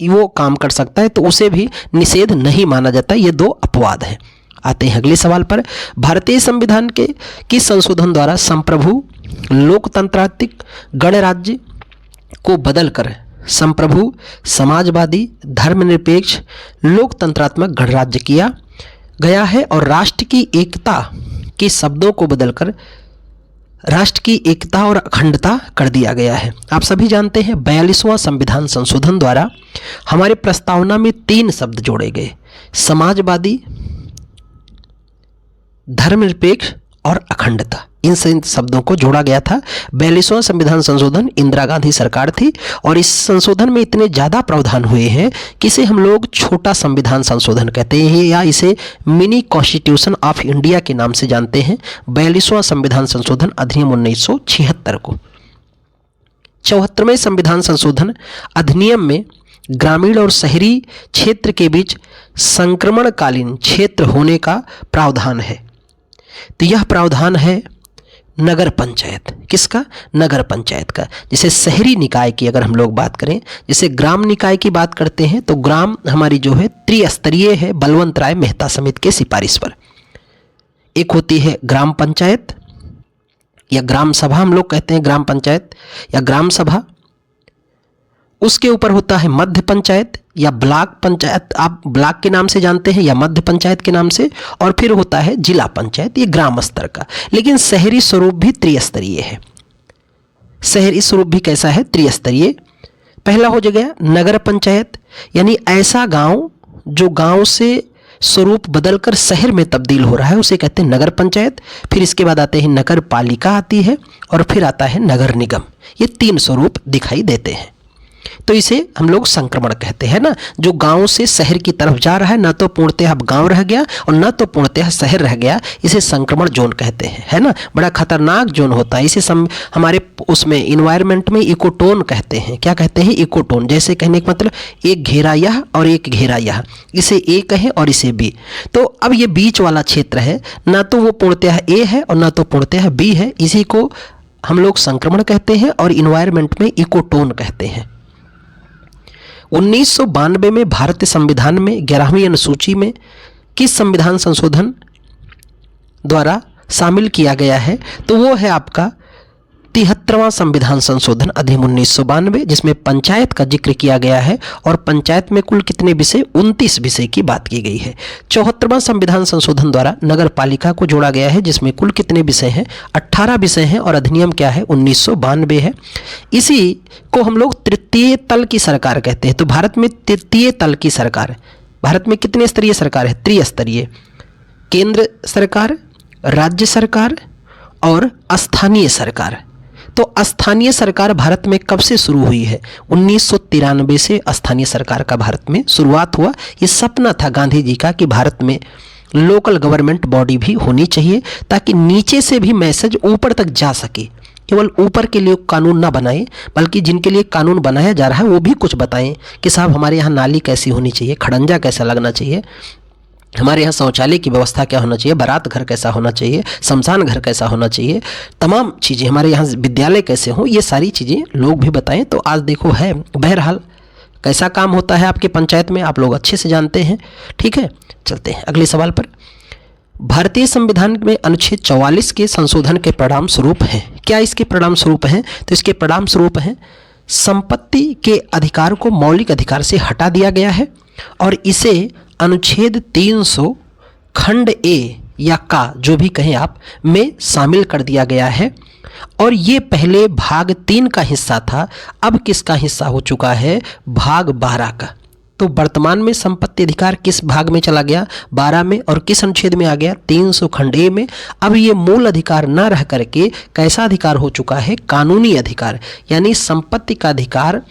S1: वो काम कर सकता है, तो उसे भी निषेध नहीं माना जाता। ये 2 अपवाद हैं। आते हैं अगले सवाल पर। भारतीय संविधान के किस संशोधन द्वारा संप्रभु लोकतंत्रात्मक गणराज्य को बदलकर संप्रभु समाजवादी धर्मनिरपेक्ष लोकतंत्रात्मक गणराज्य किया गया है और राष्ट्र की एकता के शब्दों को बदलकर राष्ट्र की एकता और अखंडता कर दिया गया है? आप सभी जानते हैं 42वां संविधान संशोधन द्वारा हमारे प्रस्तावना में 3 शब्द जोड़े गए, समाजवादी, धर्मनिरपेक्ष और अखंडता। इन शब्दों को जोड़ा गया था। 42वां संविधान संशोधन इंदिरा गांधी सरकार थी और इस संशोधन में इतने ज़्यादा प्रावधान हुए हैं कि इसे हम लोग छोटा संविधान संशोधन कहते हैं या इसे मिनी कॉन्स्टिट्यूशन ऑफ इंडिया के नाम से जानते हैं। 42वां संविधान संशोधन अधिनियम 1976 को। 74वें संविधान संशोधन अधिनियम में ग्रामीण और शहरी क्षेत्र के बीच संक्रमणकालीन क्षेत्र होने का प्रावधान है। तो यह प्रावधान है नगर पंचायत। किसका? नगर पंचायत का। जैसे शहरी निकाय की अगर हम लोग बात करें, जैसे ग्राम निकाय की बात करते हैं, तो ग्राम हमारी जो है त्रिस्तरीय है, बलवंत राय मेहता समिति के सिफारिश पर। एक होती है ग्राम पंचायत या ग्राम सभा, हम लोग कहते हैं ग्राम पंचायत या ग्राम सभा। उसके ऊपर होता है मध्य पंचायत या ब्लॉक पंचायत, आप ब्लॉक के नाम से जानते हैं या मध्य पंचायत के नाम से, और फिर होता है जिला पंचायत, ये ग्राम स्तर का। लेकिन शहरी स्वरूप भी त्रिस्तरीय है। शहरी स्वरूप भी कैसा है? त्रिस्तरीय। पहला हो जाएगा नगर पंचायत, यानी ऐसा गांव जो गांव से स्वरूप बदलकर शहर में तब्दील हो रहा है, उसे कहते हैं नगर पंचायत। फिर इसके बाद आते हैं नगर पालिका आती है और फिर आता है नगर निगम। ये 3 स्वरूप दिखाई देते हैं। तो इसे हम लोग संक्रमण कहते हैं ना, जो गांव से शहर की तरफ जा रहा है, ना तो पूर्णतः अब गांव रह गया और ना तो पूर्णतः शहर रह गया, इसे संक्रमण जोन कहते हैं, है ना। बड़ा खतरनाक जोन होता है इसे। हमारे उसमें इन्वायरमेंट में इकोटोन कहते हैं। क्या कहते हैं? इकोटोन। जैसे कहने का मतलब एक घेरा यह और एक घेरा यह, इसे ए कहें और इसे बी। तो अब ये बीच वाला क्षेत्र है, ना तो वो पूर्णतः ए है और ना तो पूर्णतः बी है, इसी को हम लोग संक्रमण कहते हैं और इन्वायरमेंट में इकोटोन कहते हैं। 1992 में भारतीय संविधान में 11वीं अनुसूची में किस संविधान संशोधन द्वारा शामिल किया गया है? तो वो है आपका 73वां संविधान संशोधन अधिनियम 1992, जिसमें पंचायत का जिक्र किया गया है और पंचायत में कुल कितने विषय? 29 विषय की बात की गई है। 74वां संविधान संशोधन द्वारा नगर पालिका को जोड़ा गया है, जिसमें कुल कितने विषय हैं? 18 विषय हैं और अधिनियम क्या है? 1992 है। इसी को हम लोग तृतीय तल की सरकार कहते हैं। तो भारत में तृतीय तल की सरकार, भारत में कितने स्तरीय सरकार है? त्रिस्तरीय, केंद्र सरकार, राज्य सरकार और स्थानीय सरकार। तो स्थानीय सरकार भारत में कब से शुरू हुई है? 1993 से स्थानीय सरकार का भारत में शुरुआत हुआ। ये सपना था गांधी जी का कि भारत में लोकल गवर्नमेंट बॉडी भी होनी चाहिए, ताकि नीचे से भी मैसेज ऊपर तक जा सके। केवल ऊपर के लिए कानून ना बनाए, बल्कि जिनके लिए कानून बनाया जा रहा है वो भी कुछ बताएं कि साहब हमारे यहाँ नाली कैसी होनी चाहिए, खड़ंजा कैसा लगना चाहिए, हमारे यहाँ शौचालय की व्यवस्था क्या होना चाहिए, बारात घर कैसा होना चाहिए, शमशान घर कैसा होना चाहिए, तमाम चीज़ें, हमारे यहाँ विद्यालय कैसे हों, ये सारी चीज़ें लोग भी बताएं। तो आज देखो है, बहरहाल कैसा काम होता है आपके पंचायत में आप लोग अच्छे से जानते हैं। ठीक है, चलते हैं अगले सवाल पर। भारतीय संविधान में अनुच्छेद 44 के संशोधन के परिणाम स्वरूप हैं। क्या इसके परिणाम स्वरूप हैं? तो इसके परिणाम स्वरूप हैं संपत्ति के अधिकार को मौलिक अधिकार से हटा दिया गया है और इसे अनुच्छेद 300 खंड ए या का, जो भी कहें आप, में शामिल कर दिया गया है। और ये पहले भाग 3 का हिस्सा था, अब किसका हिस्सा हो चुका है? भाग 12 का। तो वर्तमान में संपत्ति अधिकार किस भाग में चला गया? 12 में। और किस अनुच्छेद में आ गया? 300 खंड ए में। अब ये मूल अधिकार न रह करके कैसा अधिकार हो चुका है? कानूनी अधिकार। यानी संपत्ति का अधिकार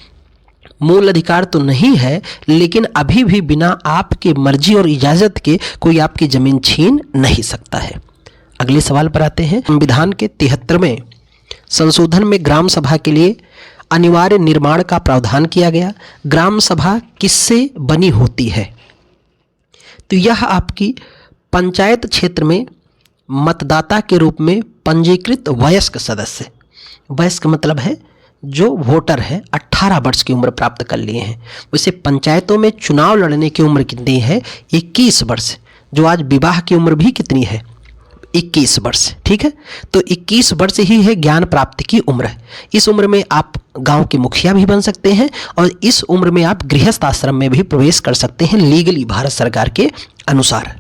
S1: मूल अधिकार तो नहीं है, लेकिन अभी भी बिना आपके मर्जी और इजाजत के कोई आपकी जमीन छीन नहीं सकता है। अगले सवाल पर आते हैं। संविधान के 73वें संशोधन में ग्राम सभा के लिए अनिवार्य निर्माण का प्रावधान किया गया। ग्राम सभा किससे बनी होती है? तो यह आपकी पंचायत क्षेत्र में मतदाता के रूप में पंजीकृत वयस्क सदस्य, वयस्क मतलब है जो वोटर है, 18 वर्ष की उम्र प्राप्त कर लिए हैं। वैसे पंचायतों में चुनाव लड़ने की उम्र कितनी है? 21 वर्ष। जो आज विवाह की उम्र भी कितनी है? 21 वर्ष। ठीक है, तो 21 वर्ष ही है ज्ञान प्राप्ति की उम्र। इस उम्र में आप गांव के मुखिया भी बन सकते हैं और इस उम्र में आप गृहस्थ आश्रम में भी प्रवेश कर सकते हैं लीगली, भारत सरकार के अनुसार।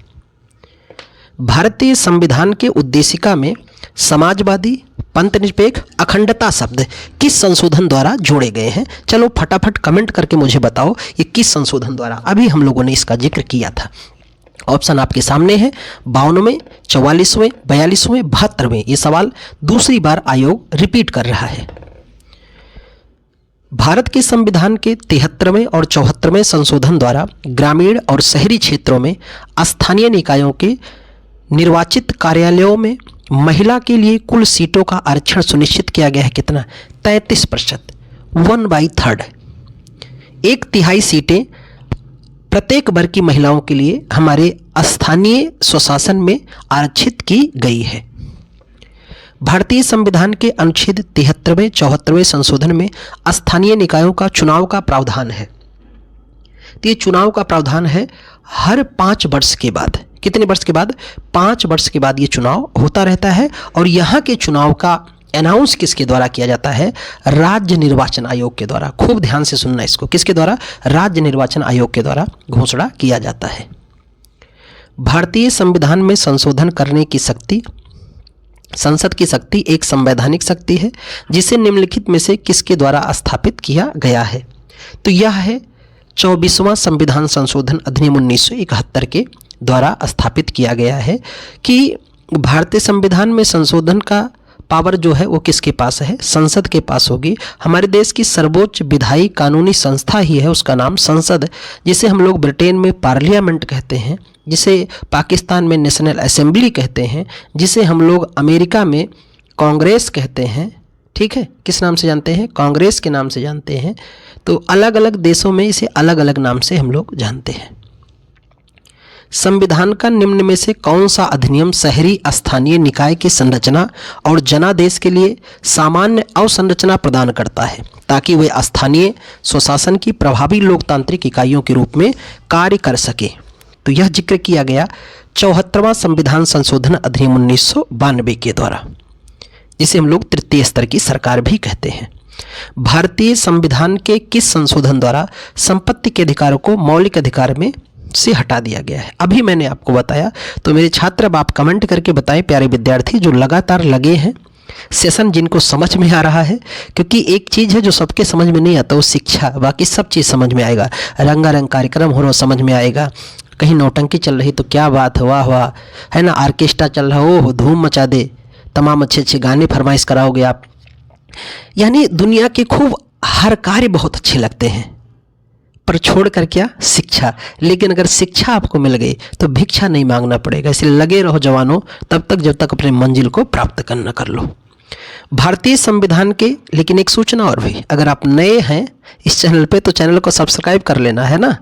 S1: भारतीय संविधान के उद्देशिका में समाजवादी, पंथनिरपेक्ष, अखंडता शब्द किस संशोधन द्वारा जोड़े गए हैं? चलो फटाफट कमेंट करके मुझे बताओ ये किस संशोधन द्वारा। अभी हम लोगों ने इसका जिक्र किया था। ऑप्शन आपके सामने है। 52वें, 44वें, 42वें, 72वें। ये सवाल दूसरी बार आयोग रिपीट कर रहा है। भारत के संविधान के 73वें और 74वें संशोधन द्वारा ग्रामीण और शहरी क्षेत्रों में स्थानीय निकायों के निर्वाचित कार्यालयों में महिला के लिए कुल सीटों का आरक्षण सुनिश्चित किया गया है। कितना? 33%, 1/3। 1/3 सीटें प्रत्येक वर्ग की महिलाओं के लिए हमारे स्थानीय स्वशासन में आरक्षित की गई है। भारतीय संविधान के अनुच्छेद 73वें, 74वें संशोधन में स्थानीय निकायों का चुनाव का प्रावधान है। तो ये चुनाव का प्रावधान है हर 5 वर्ष के बाद। कितने वर्ष के बाद? 5 वर्ष के बाद ये चुनाव होता रहता है। और यहाँ के चुनाव का अनाउंस किसके द्वारा किया जाता है? राज्य निर्वाचन आयोग के द्वारा। खूब ध्यान से सुनना इसको। किसके द्वारा? राज्य निर्वाचन आयोग के द्वारा घोषणा किया जाता है। भारतीय संविधान में संशोधन करने की शक्ति, संसद की शक्ति एक संवैधानिक शक्ति है, जिसे निम्नलिखित में से किसके द्वारा स्थापित किया गया है? तो यह है 24वां संविधान संशोधन अधिनियम 1971 के द्वारा स्थापित किया गया है कि भारतीय संविधान में संशोधन का पावर जो है वो किसके पास है? संसद के पास होगी। हमारे देश की सर्वोच्च विधायी कानूनी संस्था ही है, उसका नाम संसद, जिसे हम लोग ब्रिटेन में पार्लियामेंट कहते हैं, जिसे पाकिस्तान में नेशनल असेंबली कहते हैं, जिसे हम लोग अमेरिका में कांग्रेस कहते हैं। ठीक है, किस नाम से जानते हैं? कांग्रेस के नाम से जानते हैं। तो अलग अलग देशों में इसे अलग अलग नाम से हम लोग जानते हैं। संविधान का निम्न में से कौन सा अधिनियम शहरी स्थानीय निकाय की संरचना और जनादेश के लिए सामान्य अवसंरचना प्रदान करता है ताकि वे स्थानीय स्वशासन की प्रभावी लोकतांत्रिक इकाइयों के रूप में कार्य कर सके? तो यह जिक्र किया गया 74वां संविधान संशोधन अधिनियम 1992 के द्वारा, जिसे हम लोग तृतीय स्तर की सरकार भी कहते हैं। भारतीय संविधान के किस संशोधन द्वारा संपत्ति के अधिकारों को मौलिक अधिकार में से हटा दिया गया है? अभी मैंने आपको बताया, तो मेरे छात्र अब आप कमेंट करके बताएं, प्यारे विद्यार्थी जो लगातार लगे हैं सेशन, जिनको समझ में आ रहा है, क्योंकि एक चीज़ है जो सबके समझ में नहीं आता, वो शिक्षा, बाकी सब चीज़ समझ में आएगा। रंगारंग कार्यक्रम हो रहा समझ में आएगा, कहीं नौटंकी चल रही तो क्या बात है, वाह वाह, है ना, ऑर्केस्ट्रा चल रहा, ओह धूम मचा दे, तमाम अच्छे अच्छे गाने फरमाइश कराओगे आप। यानी दुनिया के खूब हर कार्य बहुत अच्छे लगते हैं, पर छोड़कर क्या? शिक्षा। लेकिन अगर शिक्षा आपको मिल गई तो भिक्षा नहीं मांगना पड़ेगा। इसलिए लगे रहो जवानों तब तक जब तक अपने मंजिल को प्राप्त करना कर लो। भारतीय संविधान के, लेकिन एक सूचना और भी, अगर आप नए हैं इस चैनल पे तो चैनल को सब्सक्राइब कर लेना, है ना।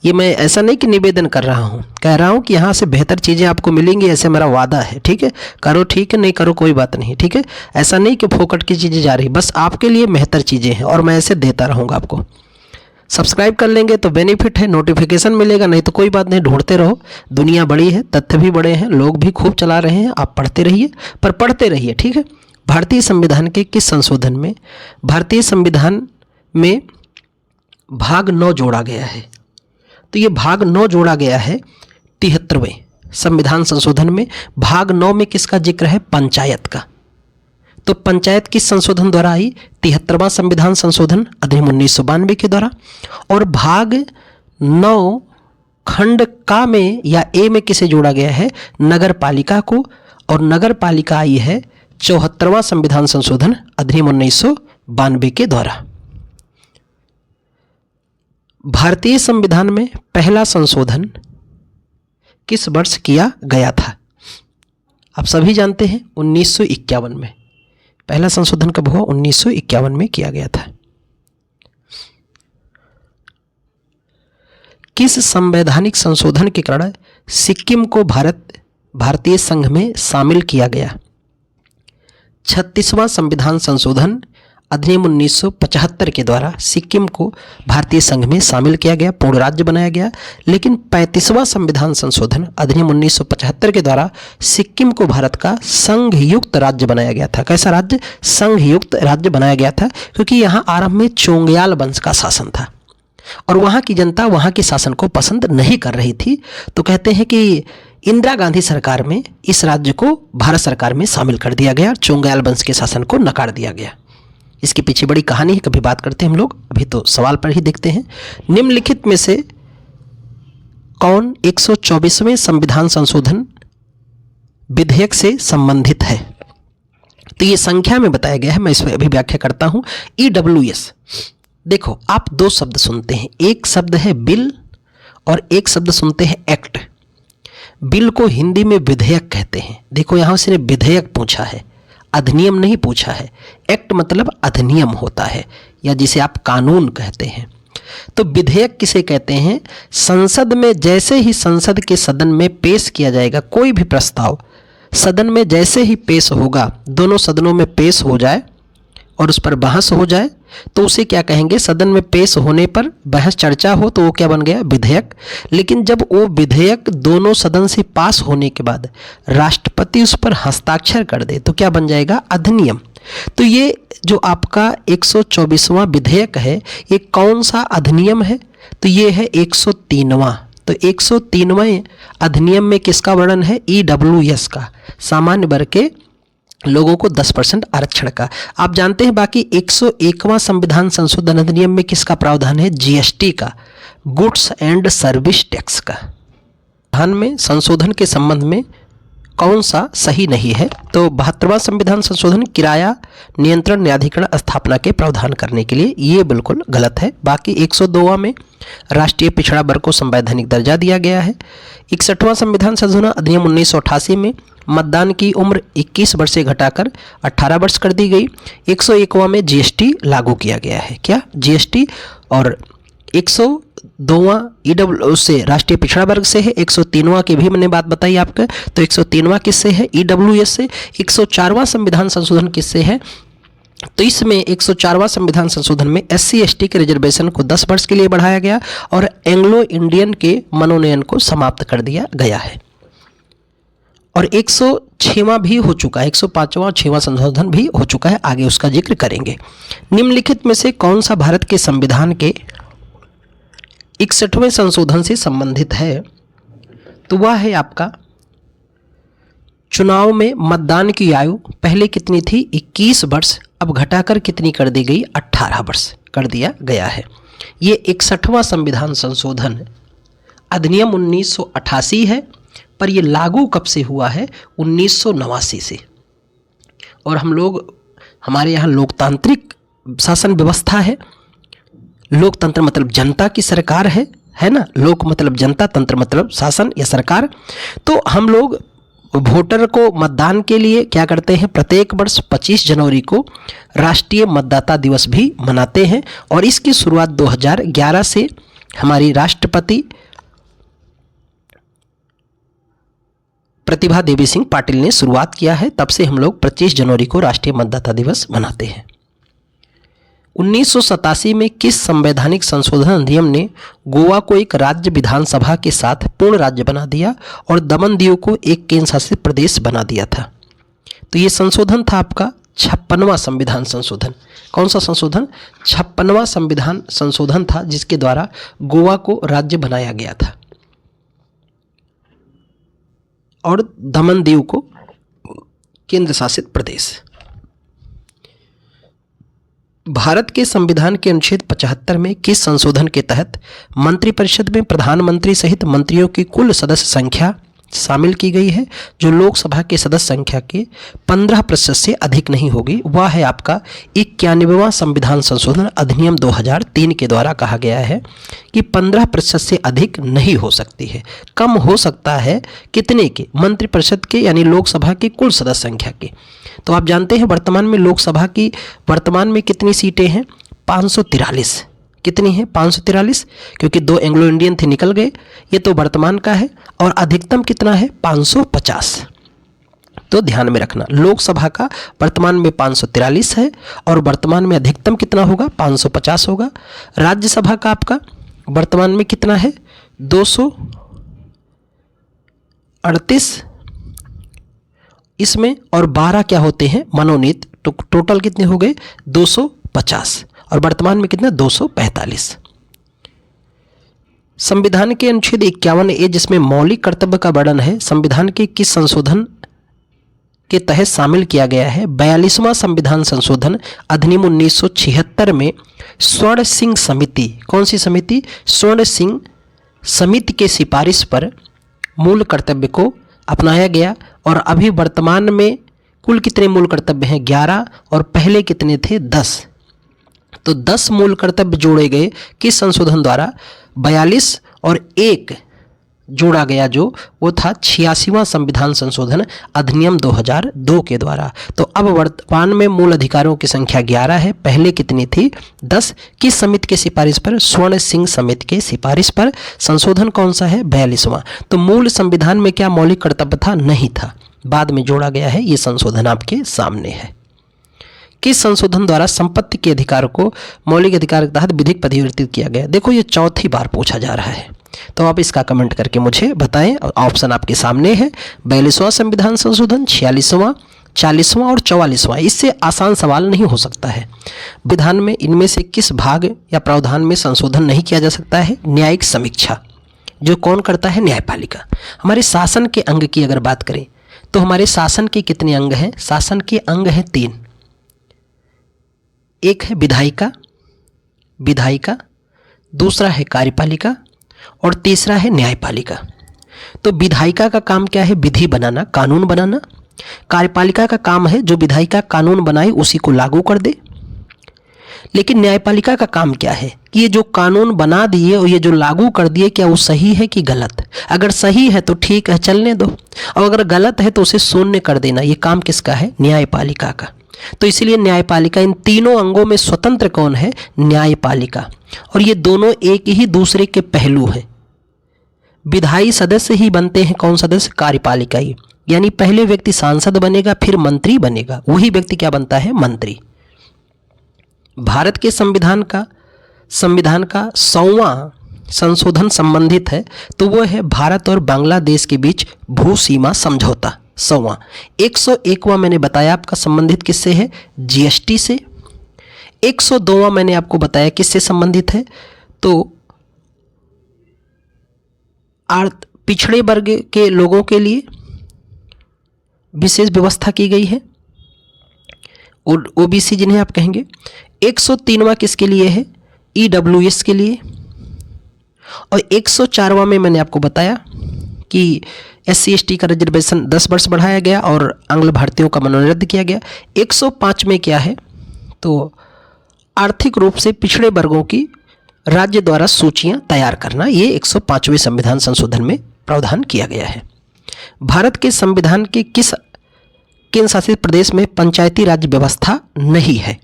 S1: ये मैं ऐसा नहीं कि निवेदन कर रहा हूँ, कह रहा हूँ कि यहाँ से बेहतर चीज़ें आपको मिलेंगी, ऐसे मेरा वादा है, ठीक है। करो ठीक है, नहीं करो कोई बात नहीं, ठीक है। ऐसा नहीं कि फोकट की चीज़ें जा रही, बस आपके लिए बेहतर चीज़ें हैं और मैं ऐसे देता रहूँगा आपको। सब्सक्राइब कर लेंगे तो बेनिफिट है, नोटिफिकेशन मिलेगा, नहीं तो कोई बात नहीं, ढूंढते रहो। दुनिया बड़ी है, तथ्य भी बड़े हैं, लोग भी खूब चला रहे हैं, आप पढ़ते रहिए, पर पढ़ते रहिए, ठीक है। भारतीय संविधान के किस संशोधन में भारतीय संविधान में भाग 9 जोड़ा गया है? तो ये भाग 9 जोड़ा गया है 73वें संविधान संशोधन में। भाग 9 में किसका जिक्र है? पंचायत का। तो पंचायत किस संशोधन द्वारा आई? 73वां संविधान संशोधन अधिनियम 1992 के द्वारा। और भाग 9 खंड का में या ए में किसे जोड़ा गया है? नगर पालिका को। और नगर पालिका आई है 74वां संविधान संशोधन अधिनियम 1992 के द्वारा। भारतीय संविधान में पहला संशोधन किस वर्ष किया गया था? आप सभी जानते हैं 1951 में। पहला संशोधन कब हुआ? 1951 में किया गया था। किस संवैधानिक संशोधन के कारण सिक्किम को भारतीय संघ में शामिल किया गया? 36वां संविधान संशोधन अधिनियम 1975 के द्वारा सिक्किम को भारतीय संघ में शामिल किया गया, पूर्ण राज्य बनाया गया। लेकिन 35वां संविधान संशोधन अधिनियम 1975 के द्वारा सिक्किम को भारत का संघयुक्त राज्य बनाया गया था। कैसा राज्य? संघयुक्त राज्य बनाया गया था, क्योंकि यहाँ आरंभ में चोंग्याल वंश का शासन था और वहाँ की जनता वहाँ के शासन को पसंद नहीं कर रही थी। तो कहते हैं कि इंदिरा गांधी सरकार में इस राज्य को भारत सरकार में शामिल कर दिया गया, चोंग्याल वंश के शासन को नकार दिया गया। इसके पीछे बड़ी कहानी है, कभी बात करते हैं हम लोग, अभी तो सवाल पर ही देखते हैं। निम्नलिखित में से कौन 124वें संविधान संशोधन विधेयक से संबंधित है? तो ये संख्या में बताया गया है, मैं इसमें अभी व्याख्या करता हूं। EWS, देखो आप दो शब्द सुनते हैं, एक शब्द है बिल और एक शब्द सुनते हैं एक्ट। बिल को हिंदी में विधेयक कहते हैं। देखो यहां से विधेयक पूछा है, अधिनियम नहीं पूछा है। एक्ट मतलब अधिनियम होता है, या जिसे आप कानून कहते हैं। तो विधेयक किसे कहते हैं? संसद में जैसे ही संसद के सदन में पेश किया जाएगा कोई भी प्रस्ताव, सदन में जैसे ही पेश होगा, दोनों सदनों में पेश हो जाए और उस पर बहस हो जाए तो उसे क्या कहेंगे? सदन में पेश होने पर बहस चर्चा हो तो वो क्या बन गया? विधेयक। लेकिन जब वो विधेयक दोनों सदन से पास होने के बाद राष्ट्रपति उस पर हस्ताक्षर कर दे तो क्या बन जाएगा? अधिनियम। तो ये जो आपका 124वां विधेयक है, ये कौन सा अधिनियम है? तो ये है 103वां। तो 103वें अधिनियम में किसका वर्णन है? EWS का, सामान्य वर्ग के लोगों को 10% आरक्षण का। आप जानते हैं बाकी 101वां संविधान संशोधन अधिनियम में किसका प्रावधान है? GST का, गुड्स एंड सर्विस टैक्स का। संविधान में संशोधन के संबंध में कौन सा सही नहीं है? तो 72वां संविधान संशोधन किराया नियंत्रण न्यायाधिकरण स्थापना के प्रावधान करने के लिए, ये बिल्कुल गलत है। बाकी 102वां में राष्ट्रीय पिछड़ा वर्ग को संवैधानिक दर्जा दिया गया है। 61वां संविधान संशोधन अधिनियम 1988 में मतदान की उम्र 21 वर्ष से घटाकर 18 वर्ष कर दी गई। 101वां में GST लागू किया गया है। क्या? GST। और 102वां ईडब्ल्यू से राष्ट्रीय पिछड़ा वर्ग से है, 103वां की भी मैंने बात बताई आपको, तो 103वां किससे है? ईडब्ल्यूएस से। 104वां संविधान संशोधन किससे है? तो इसमें 104वां संविधान संशोधन में SC ST के रिजर्वेशन को 10 वर्ष के लिए बढ़ाया गया और एंग्लो इंडियन के मनोनयन को समाप्त कर दिया गया है। और 106वां भी हो चुका है, 105वां और 6वां संशोधन भी हो चुका है, आगे उसका जिक्र करेंगे। निम्नलिखित में से कौन सा भारत के संविधान के 61वें संशोधन से संबंधित है? तो वह है आपका चुनाव में मतदान की आयु पहले कितनी थी? 21 वर्ष, अब घटाकर कितनी कर दी गई? 18 वर्ष कर दिया गया है। ये 61वां संविधान संशोधन अधिनियम 1988 है, पर ये लागू कब से हुआ है? 1989 से। और हम लोग, हमारे यहाँ लोकतांत्रिक शासन व्यवस्था है। लोकतंत्र मतलब जनता की सरकार है ना। लोक मतलब जनता, तंत्र मतलब शासन या सरकार। तो हम लोग वोटर को मतदान के लिए क्या करते हैं? प्रत्येक वर्ष 25 जनवरी को राष्ट्रीय मतदाता दिवस भी मनाते हैं और इसकी शुरुआत 2011 से हमारी राष्ट्रपति प्रतिभा देवी सिंह पाटिल ने शुरुआत किया है। तब से हम लोग 25 जनवरी को राष्ट्रीय मतदाता दिवस मनाते हैं। 1987 में किस संवैधानिक संशोधन अधिनियम ने गोवा को एक राज्य विधानसभा के साथ पूर्ण राज्य बना दिया और दमन दीव को एक केंद्र शासित प्रदेश बना दिया था? तो ये संशोधन था आपका 56वां संविधान संशोधन। कौन सा संशोधन? 56वां संविधान संशोधन था, जिसके द्वारा गोवा को राज्य बनाया गया था और दमन दीव को केंद्र शासित प्रदेश। भारत के संविधान के अनुच्छेद 75 में किस संशोधन के तहत मंत्रिपरिषद में प्रधानमंत्री सहित मंत्रियों की कुल सदस्य संख्या शामिल की गई है, जो लोकसभा के सदस्य संख्या के 15% से अधिक नहीं होगी? वह है आपका 91वां संविधान संशोधन अधिनियम 2003 के द्वारा कहा गया है कि 15% से अधिक नहीं हो सकती है। कम हो सकता है कितने के? मंत्रिपरिषद के, यानी लोकसभा की कुल सदस्य संख्या के। तो आप जानते हैं वर्तमान में लोकसभा की वर्तमान में कितनी सीटें हैं? 543। कितनी है? 543, क्योंकि 2 एंग्लो इंडियन थे, निकल गए। ये तो वर्तमान का है। और अधिकतम कितना है? 550। तो ध्यान में रखना, लोकसभा का वर्तमान में 543 है और वर्तमान में अधिकतम कितना होगा? 550 होगा। राज्यसभा का आपका वर्तमान में कितना है? 238 इसमें, और 12 क्या होते हैं? मनोनीत। तो टोटल कितने हो गए? 250। और वर्तमान में कितना? 245। संविधान के अनुच्छेद 51A, जिसमें मौलिक कर्तव्य का वर्णन है, संविधान के किस संशोधन के तहत शामिल किया गया है? 42वां संविधान संशोधन अधिनियम 1976 में स्वर्ण सिंह समिति, कौन सी समिति? स्वर्ण सिंह समिति के सिफारिश पर मूल कर्तव्य को अपनाया गया। और अभी वर्तमान में कुल कितने मूल कर्तव्य हैं? 11, और पहले कितने थे? 10। तो 10 मूल कर्तव्य जोड़े गए किस संशोधन द्वारा? 42 और 1 जोड़ा गया, जो वो था 86वां संविधान संशोधन अधिनियम 2002 के द्वारा। तो अब वर्तमान में मूल अधिकारों की संख्या 11 है, पहले कितनी थी? 10। किस समिति के सिफारिश पर? स्वर्ण सिंह समिति के सिफारिश पर। संशोधन कौन सा है? 42वां। तो मूल संविधान में क्या मौलिक कर्तव्य था? नहीं था, बाद में जोड़ा गया है। ये संशोधन आपके सामने है। किस संशोधन द्वारा संपत्ति के अधिकार को मौलिक अधिकार के तहत विधिक परिवर्तित किया गया? देखो, ये चौथी बार पूछा जा रहा है, तो आप इसका कमेंट करके मुझे बताएं। और ऑप्शन आपके सामने है, 42वां संविधान संशोधन, 46वां, 40वां और 44वां। इससे आसान सवाल नहीं हो सकता है। विधान में इनमें से किस भाग या प्रावधान में संशोधन नहीं किया जा सकता है? न्यायिक समीक्षा, जो कौन करता है? न्यायपालिका। हमारे शासन के अंग की अगर बात करें तो हमारे शासन के कितने अंग हैं? शासन के अंग हैं 3। एक है विधायिका, दूसरा है कार्यपालिका और तीसरा है न्यायपालिका। तो विधायिका का काम क्या है? विधि बनाना, कानून बनाना। कार्यपालिका का काम है जो विधायिका कानून बनाए उसी को लागू कर दे। लेकिन न्यायपालिका का काम क्या है कि ये जो कानून बना दिए और ये जो लागू कर दिए, क्या वो सही है कि गलत? अगर सही है तो ठीक है, चलने दो, और अगर गलत है तो उसे शून्य कर देना। ये काम किसका है? न्यायपालिका का। तो इसीलिए न्यायपालिका, इन तीनों अंगों में स्वतंत्र कौन है? न्यायपालिका। और ये दोनों एक ही दूसरे के पहलू हैं। विधायी सदस्य ही बनते हैं कौन सदस्य? कार्यपालिका ही। यानी पहले व्यक्ति सांसद बनेगा, फिर मंत्री बनेगा, वही व्यक्ति क्या बनता है? मंत्री। भारत के संविधान का 100वां संशोधन संबंधित है, तो वो है भारत और बांग्लादेश के बीच भू सीमा समझौता 100वां। 101वां मैंने बताया आपका संबंधित किससे है? जीएसटी से। 102वां मैंने आपको बताया किससे संबंधित है? तो पिछड़े वर्ग के लोगों के लिए विशेष व्यवस्था की गई है, ओबीसी जिन्हें आप कहेंगे। 103वां किसके लिए है? ईडब्ल्यूएस के लिए। और 104वां में मैंने आपको बताया कि SC/ST का रिजर्वेशन 10 वर्ष बढ़ाया गया और आंग्ल भारतीयों का मनोनयन रद्द किया गया। 105 में क्या है? तो आर्थिक रूप से पिछड़े वर्गों की राज्य द्वारा सूचियां तैयार करना, ये 105वें संविधान संशोधन में प्रावधान किया गया है। भारत के संविधान के किस केंद्र शासित प्रदेश में पंचायती राज व्यवस्था नहीं है?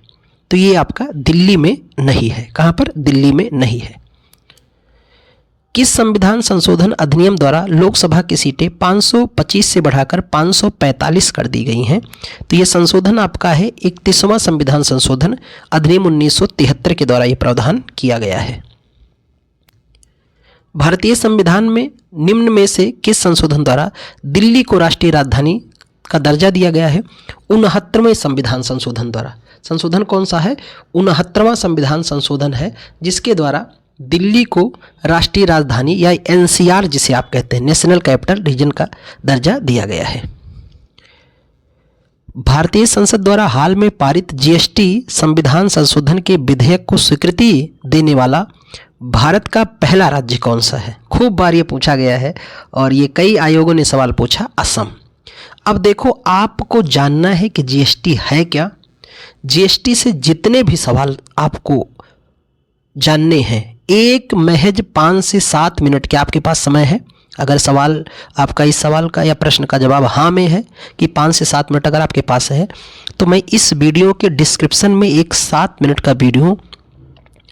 S1: तो ये आपका दिल्ली में नहीं है। कहाँ पर? दिल्ली में नहीं है। किस संविधान संशोधन अधिनियम द्वारा लोकसभा की सीटें 525 से बढ़ाकर 545 कर दी गई हैं? तो ये संशोधन आपका है 31वां संविधान संशोधन अधिनियम 1973 के द्वारा ये प्रावधान किया गया है। भारतीय संविधान में निम्न में से किस संशोधन द्वारा दिल्ली को राष्ट्रीय राजधानी का दर्जा दिया गया है? 69वें संविधान संशोधन द्वारा। संशोधन कौन सा है? 69वां संविधान संशोधन है, जिसके द्वारा दिल्ली को राष्ट्रीय राजधानी या NCR जिसे आप कहते हैं, नेशनल कैपिटल रीजन का दर्जा दिया गया है। भारतीय संसद द्वारा हाल में पारित GST संविधान संशोधन के विधेयक को स्वीकृति देने वाला भारत का पहला राज्य कौन सा है? खूब बार ये पूछा गया है और ये कई आयोगों ने सवाल पूछा। असम। अब देखो, आपको जानना है कि GST है क्या। GST से जितने भी सवाल आपको जानने हैं, एक महज 5 से 7 मिनट के आपके पास समय है। अगर सवाल आपका इस सवाल का या प्रश्न का जवाब हाँ में है कि 5 से 7 मिनट अगर आपके पास है, तो मैं इस वीडियो के डिस्क्रिप्शन में एक 7 मिनट का वीडियो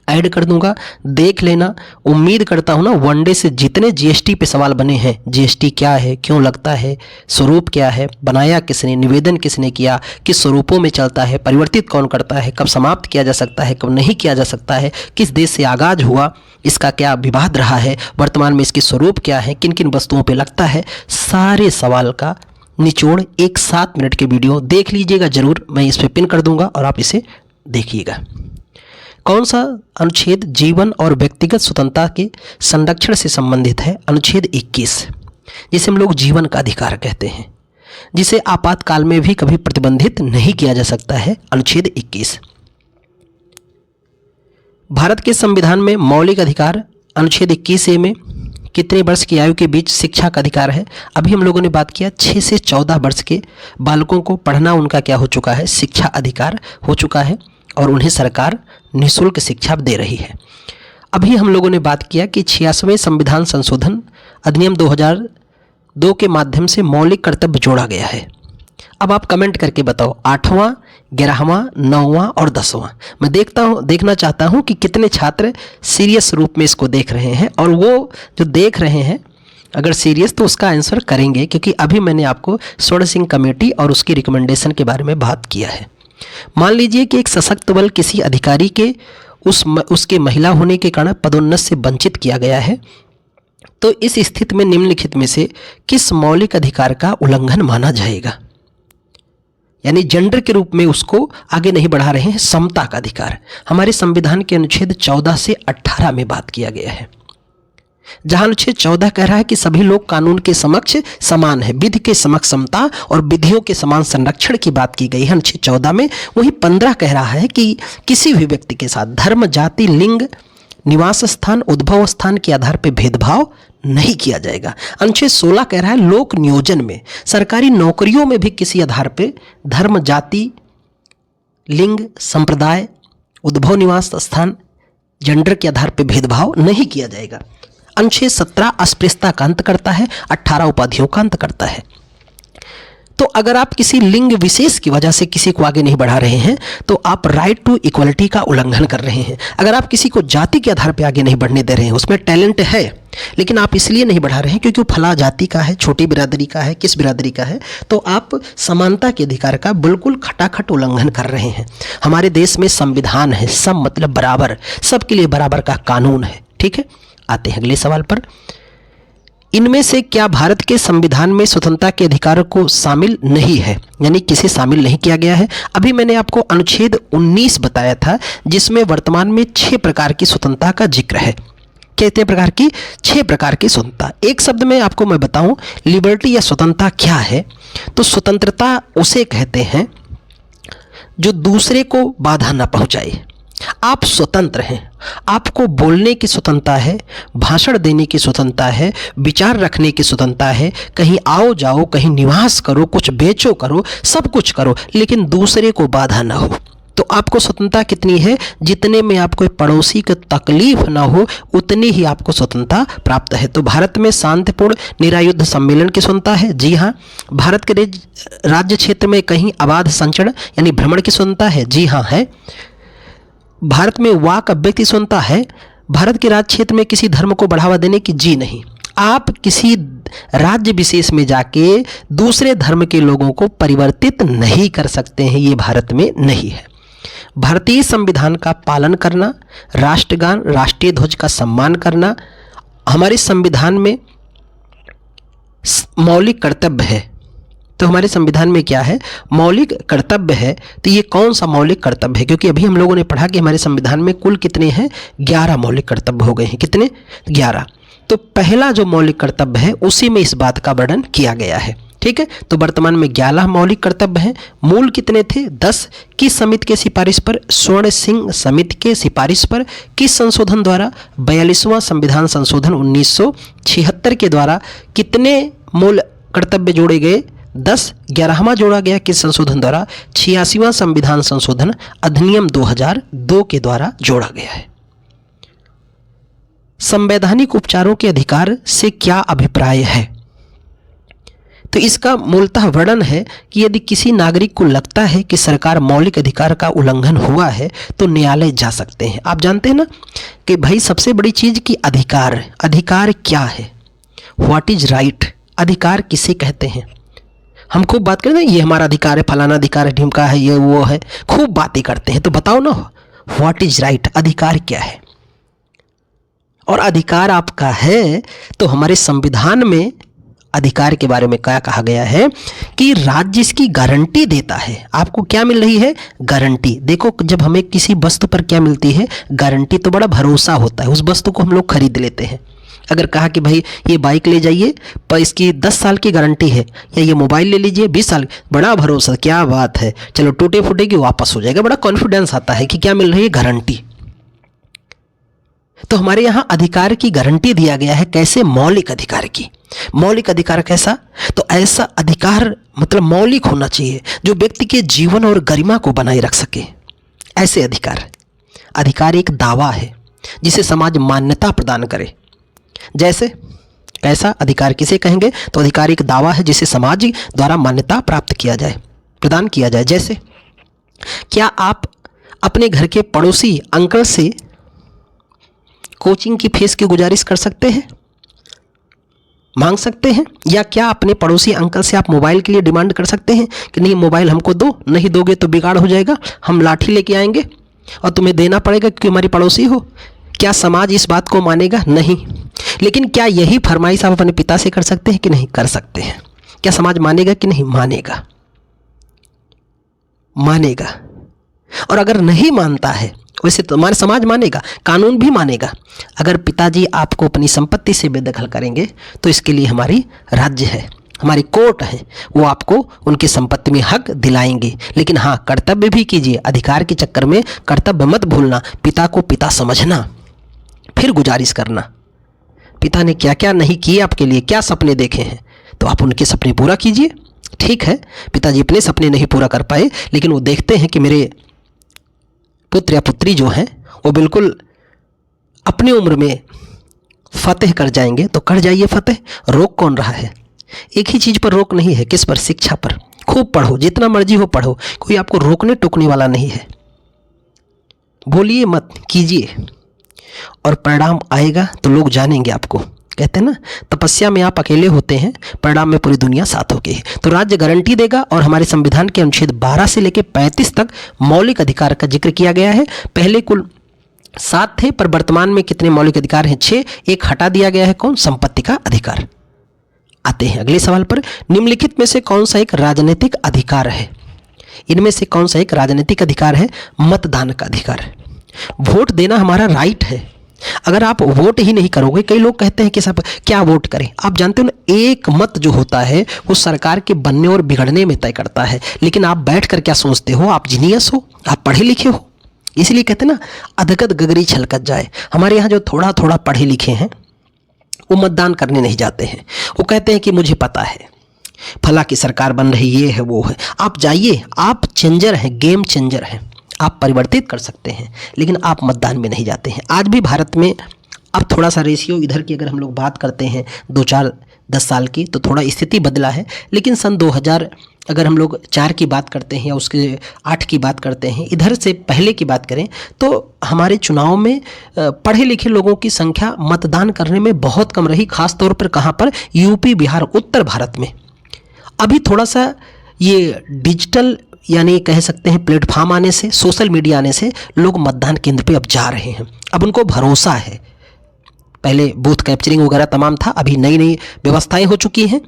S1: ऐड कर दूंगा, देख लेना। उम्मीद करता हूँ ना, वनडे से जितने GST पे सवाल बने हैं, GST क्या है, क्यों लगता है, स्वरूप क्या है, बनाया किसने, निवेदन किसने किया, किस स्वरूपों में चलता है, परिवर्तित कौन करता है, कब समाप्त किया जा सकता है, कब नहीं किया जा सकता है, किस देश से आगाज हुआ, इसका क्या विवाद रहा है, वर्तमान में इसकी स्वरूप क्या है, किन किन वस्तुओं पर लगता है, सारे सवाल का निचोड़ एक 7 मिनट के वीडियो देख लीजिएगा ज़रूर। मैं इस पर पिन कर दूंगा और आप इसे देखिएगा। कौन सा अनुच्छेद जीवन और व्यक्तिगत स्वतंत्रता के संरक्षण से संबंधित है? अनुच्छेद 21, जिसे हम लोग जीवन का अधिकार कहते हैं, जिसे आपातकाल में भी कभी प्रतिबंधित नहीं किया जा सकता है। अनुच्छेद 21। भारत के संविधान में मौलिक अधिकार अनुच्छेद 21A में कितने वर्ष की आयु के बीच शिक्षा का अधिकार है? अभी हम लोगों ने बात किया 6 से 14 वर्ष के बालकों को पढ़ना उनका क्या हो चुका है? शिक्षा अधिकार हो चुका है और उन्हें सरकार निःशुल्क शिक्षा दे रही है। अभी हम लोगों ने बात किया कि 86वें संविधान संशोधन अधिनियम 2002 के माध्यम से मौलिक कर्तव्य जोड़ा गया है। अब आप कमेंट करके बताओ 8वां, 11वां, 9वां और 10वां। मैं देखना चाहता हूं कि कितने छात्र सीरियस रूप में इसको देख रहे हैं, और वो जो देख रहे हैं अगर सीरियस तो उसका आंसर करेंगे, क्योंकि अभी मैंने आपको स्वर्ण सिंह कमेटी और उसकी रिकमेंडेशन के बारे में बात किया है। मान लीजिए कि एक सशक्त बल किसी अधिकारी के उसके महिला होने के कारण पदोन्नति से वंचित किया गया है, तो इस स्थिति में निम्नलिखित में से किस मौलिक अधिकार का उल्लंघन माना जाएगा? यानी जेंडर के रूप में उसको आगे नहीं बढ़ा रहे हैं, समता का अधिकार हमारे संविधान के अनुच्छेद 14 से 18 में बात किया गया है, जहां अनुच्छेद 14 कह रहा है कि सभी लोग कानून के समक्ष समान है, विधि के समक्ष समता और विधियों के समान संरक्षण की बात की गई है अनुच्छेद 14 में। वही 15 कह रहा है कि किसी भी व्यक्ति के साथ धर्म, जाति, लिंग, निवास स्थान, उद्भव स्थान के आधार पर भेदभाव नहीं किया जाएगा। अनुच्छेद 16 कह रहा है लोक नियोजन में, सरकारी नौकरियों में भी किसी आधार पर धर्म, जाति, लिंग, संप्रदाय, उद्भव निवास स्थान, जेंडर के आधार पर भेदभाव नहीं किया जाएगा। अनुच्छेद 17 अस्पृश्यता का अंत करता है, 18 उपाधियों का अंत करता है। तो अगर आप किसी लिंग विशेष की वजह से किसी को आगे नहीं बढ़ा रहे हैं तो आप राइट टू इक्वलिटी का उल्लंघन कर रहे हैं। अगर आप किसी को जाति के आधार पर आगे नहीं बढ़ने दे रहे हैं, उसमें टैलेंट है लेकिन आप इसलिए नहीं बढ़ा रहे हैं क्योंकि वो फला जाति का है, छोटी बिरादरी का है, किस बिरादरी का है, तो आप समानता के अधिकार का बिल्कुल खटाखट उल्लंघन कर रहे हैं। हमारे देश में संविधान है, सब मतलब बराबर, सबके लिए बराबर का कानून है। ठीक है, आते हैं अगले सवाल पर। इनमें से क्या भारत के संविधान में स्वतंत्रता के अधिकारों को शामिल नहीं है, यानी किसे शामिल नहीं किया गया है? अभी मैंने आपको अनुच्छेद 19 बताया था जिसमें वर्तमान में 6 प्रकार की स्वतंत्रता का जिक्र है। कितने प्रकार की? 6 प्रकार की स्वतंत्रता। एक शब्द में आपको मैं बताऊं लिबर्टी या स्वतंत्रता क्या है, तो स्वतंत्रता उसे कहते हैं जो दूसरे को बाधा ना पहुंचाए। आप स्वतंत्र हैं, आपको बोलने की स्वतंत्रता है, भाषण देने की स्वतंत्रता है, विचार रखने की स्वतंत्रता है, कहीं आओ जाओ, कहीं निवास करो, कुछ बेचो करो, सब कुछ करो, लेकिन दूसरे को बाधा ना हो। तो आपको स्वतंत्रता कितनी है? जितने में आपको पड़ोसी को तकलीफ ना हो उतनी ही आपको स्वतंत्रता प्राप्त है। तो भारत में शांतिपूर्ण निरायुद्ध सम्मेलन की स्वतंत्रता है। जी हाँ। भारत के राज्य क्षेत्र में कहीं अबाध संचरण यानी भ्रमण की स्वतंत्रता है। जी हाँ है। भारत में वाक अभिव्यक्ति स्वतंत्रता है। भारत के राज्य क्षेत्र में किसी धर्म को बढ़ावा देने की जी नहीं। आप किसी राज्य विशेष में जाके दूसरे धर्म के लोगों को परिवर्तित नहीं कर सकते हैं, ये भारत में नहीं है। भारतीय संविधान का पालन करना, राष्ट्रगान, राष्ट्रीय ध्वज का सम्मान करना हमारे संविधान में मौलिक कर्तव्य है। तो हमारे संविधान में क्या है? मौलिक कर्तव्य है। तो ये कौन सा मौलिक कर्तव्य है? क्योंकि अभी हम लोगों ने पढ़ा कि हमारे संविधान में कुल कितने हैं? 11 मौलिक कर्तव्य हो गए हैं। कितने? 11। तो पहला जो मौलिक कर्तव्य है उसी में इस बात का वर्णन किया गया है। ठीक है, तो वर्तमान में 11 मौलिक कर्तव्य हैं। मूल कितने थे? 10। किस समिति के सिफारिश पर? स्वर्ण सिंह समिति के सिफारिश पर। किस संशोधन द्वारा? 42वां संविधान संशोधन 1976 के द्वारा। कितने मूल कर्तव्य जोड़े गए? 10। 11वां जोड़ा गया किस संशोधन द्वारा? 86वां संविधान संशोधन अधिनियम 2002 के द्वारा जोड़ा गया है। संवैधानिक उपचारों के अधिकार से क्या अभिप्राय है? तो इसका मूलतः वर्णन है कि यदि किसी नागरिक को लगता है कि सरकार मौलिक अधिकार का उल्लंघन हुआ है तो न्यायालय जा सकते हैं। आप जानते हैं ना कि भाई सबसे बड़ी चीज की अधिकार, अधिकार क्या है? What is right? अधिकार किसे कहते हैं? हम खूब बात करते हैं ये हमारा अधिकार है, फलाना अधिकार है, ढिमका है, ये वो है, खूब बातें करते हैं। तो बताओ ना व्हाट इज राइट, अधिकार क्या है? और अधिकार आपका है तो हमारे संविधान में अधिकार के बारे में क्या कहा गया है कि राज्य इसकी गारंटी देता है। आपको क्या मिल रही है? गारंटी। देखो जब हमें किसी वस्तु पर क्या मिलती है? गारंटी। तो बड़ा भरोसा होता है, उस वस्तु को हम लोग खरीद लेते हैं। अगर कहा कि भाई ये बाइक ले जाइए पर इसकी 10 साल की गारंटी है, या ये मोबाइल ले लीजिए 20 साल, बड़ा भरोसा, क्या बात है, चलो टूटे फूटेगी वापस हो जाएगा, बड़ा कॉन्फिडेंस आता है कि क्या मिल रही है? गारंटी। तो हमारे यहाँ अधिकार की गारंटी दिया गया है। कैसे? मौलिक अधिकार की। मौलिक अधिकार कैसा? तो ऐसा अधिकार मतलब मौलिक होना चाहिए जो व्यक्ति के जीवन और गरिमा को बनाए रख सके, ऐसे अधिकार। अधिकार एक दावा है जिसे समाज मान्यता प्रदान करे। जैसे कैसा अधिकार किसे कहेंगे? तो अधिकार एक दावा है जिसे समाज द्वारा मान्यता प्राप्त किया जाए, प्रदान किया जाए। जैसे क्या आप अपने घर के पड़ोसी अंकल से कोचिंग की फीस की गुजारिश कर सकते हैं, मांग सकते हैं? या क्या अपने पड़ोसी अंकल से आप मोबाइल के लिए डिमांड कर सकते हैं कि नहीं मोबाइल हमको दो, नहीं दोगे तो बिगाड़ हो जाएगा, हम लाठी लेके आएंगे और तुम्हें देना पड़ेगा क्योंकि हमारी पड़ोसी हो? क्या समाज इस बात को मानेगा? नहीं। लेकिन क्या यही फरमाइश आप अपने पिता से कर सकते हैं कि नहीं? कर सकते हैं। क्या समाज मानेगा कि नहीं? मानेगा, मानेगा। और अगर नहीं मानता है वैसे तो हमारा समाज मानेगा, कानून भी मानेगा। अगर पिताजी आपको अपनी संपत्ति से बेदखल करेंगे तो इसके लिए हमारी राज्य है, हमारी कोर्ट है, वो आपको उनकी संपत्ति में हक दिलाएंगे। लेकिन हाँ, कर्तव्य भी कीजिए। अधिकार के चक्कर में कर्तव्य मत भूलना। पिता को पिता समझना, फिर गुजारिश करना। पिता ने क्या क्या नहीं किए आपके लिए, क्या सपने देखे हैं, तो आप उनके सपने पूरा कीजिए। ठीक है, पिताजी अपने सपने नहीं पूरा कर पाए लेकिन वो देखते हैं कि मेरे पुत्र या पुत्री जो हैं वो बिल्कुल अपनी उम्र में फतेह कर जाएंगे, तो कर जाइए फतेह। रोक कौन रहा है? एक ही चीज़ पर रोक नहीं है। किस पर? शिक्षा पर। खूब पढ़ो, जितना मर्जी हो पढ़ो, कोई आपको रोकने टोकने वाला नहीं है। बोलिए मत, कीजिए, और परिणाम आएगा तो लोग जानेंगे आपको। कहते हैं ना, तपस्या में आप अकेले होते हैं, परिणाम में पूरी दुनिया साथ होगी। तो राज्य गारंटी देगा, और हमारे संविधान के अनुच्छेद 12 से लेकर 35 तक मौलिक अधिकार का जिक्र किया गया है। पहले कुल 7 थे, पर वर्तमान में कितने मौलिक अधिकार हैं? 6। एक हटा दिया गया है, कौन? संपत्ति का अधिकार। आते हैं अगले सवाल पर। निम्नलिखित में से कौन सा एक राजनीतिक अधिकार है? इनमें से कौन सा एक राजनीतिक अधिकार है? मतदान का अधिकार। वोट देना हमारा राइट है। अगर आप वोट ही नहीं करोगे, कई लोग कहते हैं कि साहब क्या वोट करें। आप जानते हो ना, एक मत जो होता है वो सरकार के बनने और बिगड़ने में तय करता है। लेकिन आप बैठकर क्या सोचते हो? आप जीनियस हो, आप पढ़े लिखे हो। इसलिए कहते हैं ना, अधगत गगरी छलकत जाए। हमारे यहाँ जो थोड़ा थोड़ा पढ़े लिखे हैं वो मतदान करने नहीं जाते हैं। वो कहते हैं कि मुझे पता है, फला की सरकार बन रही, ये है वो है। आप जाइए, आप चेंजर हैं, गेम चेंजर हैं, आप परिवर्तित कर सकते हैं, लेकिन आप मतदान में नहीं जाते हैं। आज भी भारत में अब थोड़ा सा रेशियो इधर की अगर हम लोग बात करते हैं 2-4-10 साल की, तो थोड़ा स्थिति बदला है। लेकिन सन 2000 अगर हम लोग 4 की बात करते हैं या उसके 8 की बात करते हैं, इधर से पहले की बात करें, तो हमारे चुनाव में पढ़े लिखे लोगों की संख्या मतदान करने में बहुत कम रही। खास तौर पर कहाँ पर? यूपी, बिहार, उत्तर भारत में। अभी थोड़ा सा ये डिजिटल यानी कह सकते हैं प्लेटफॉर्म आने से, सोशल मीडिया आने से लोग मतदान केंद्र पे अब जा रहे हैं। अब उनको भरोसा है। पहले बूथ कैप्चरिंग वगैरह तमाम था, अभी नई नई व्यवस्थाएं हो चुकी हैं।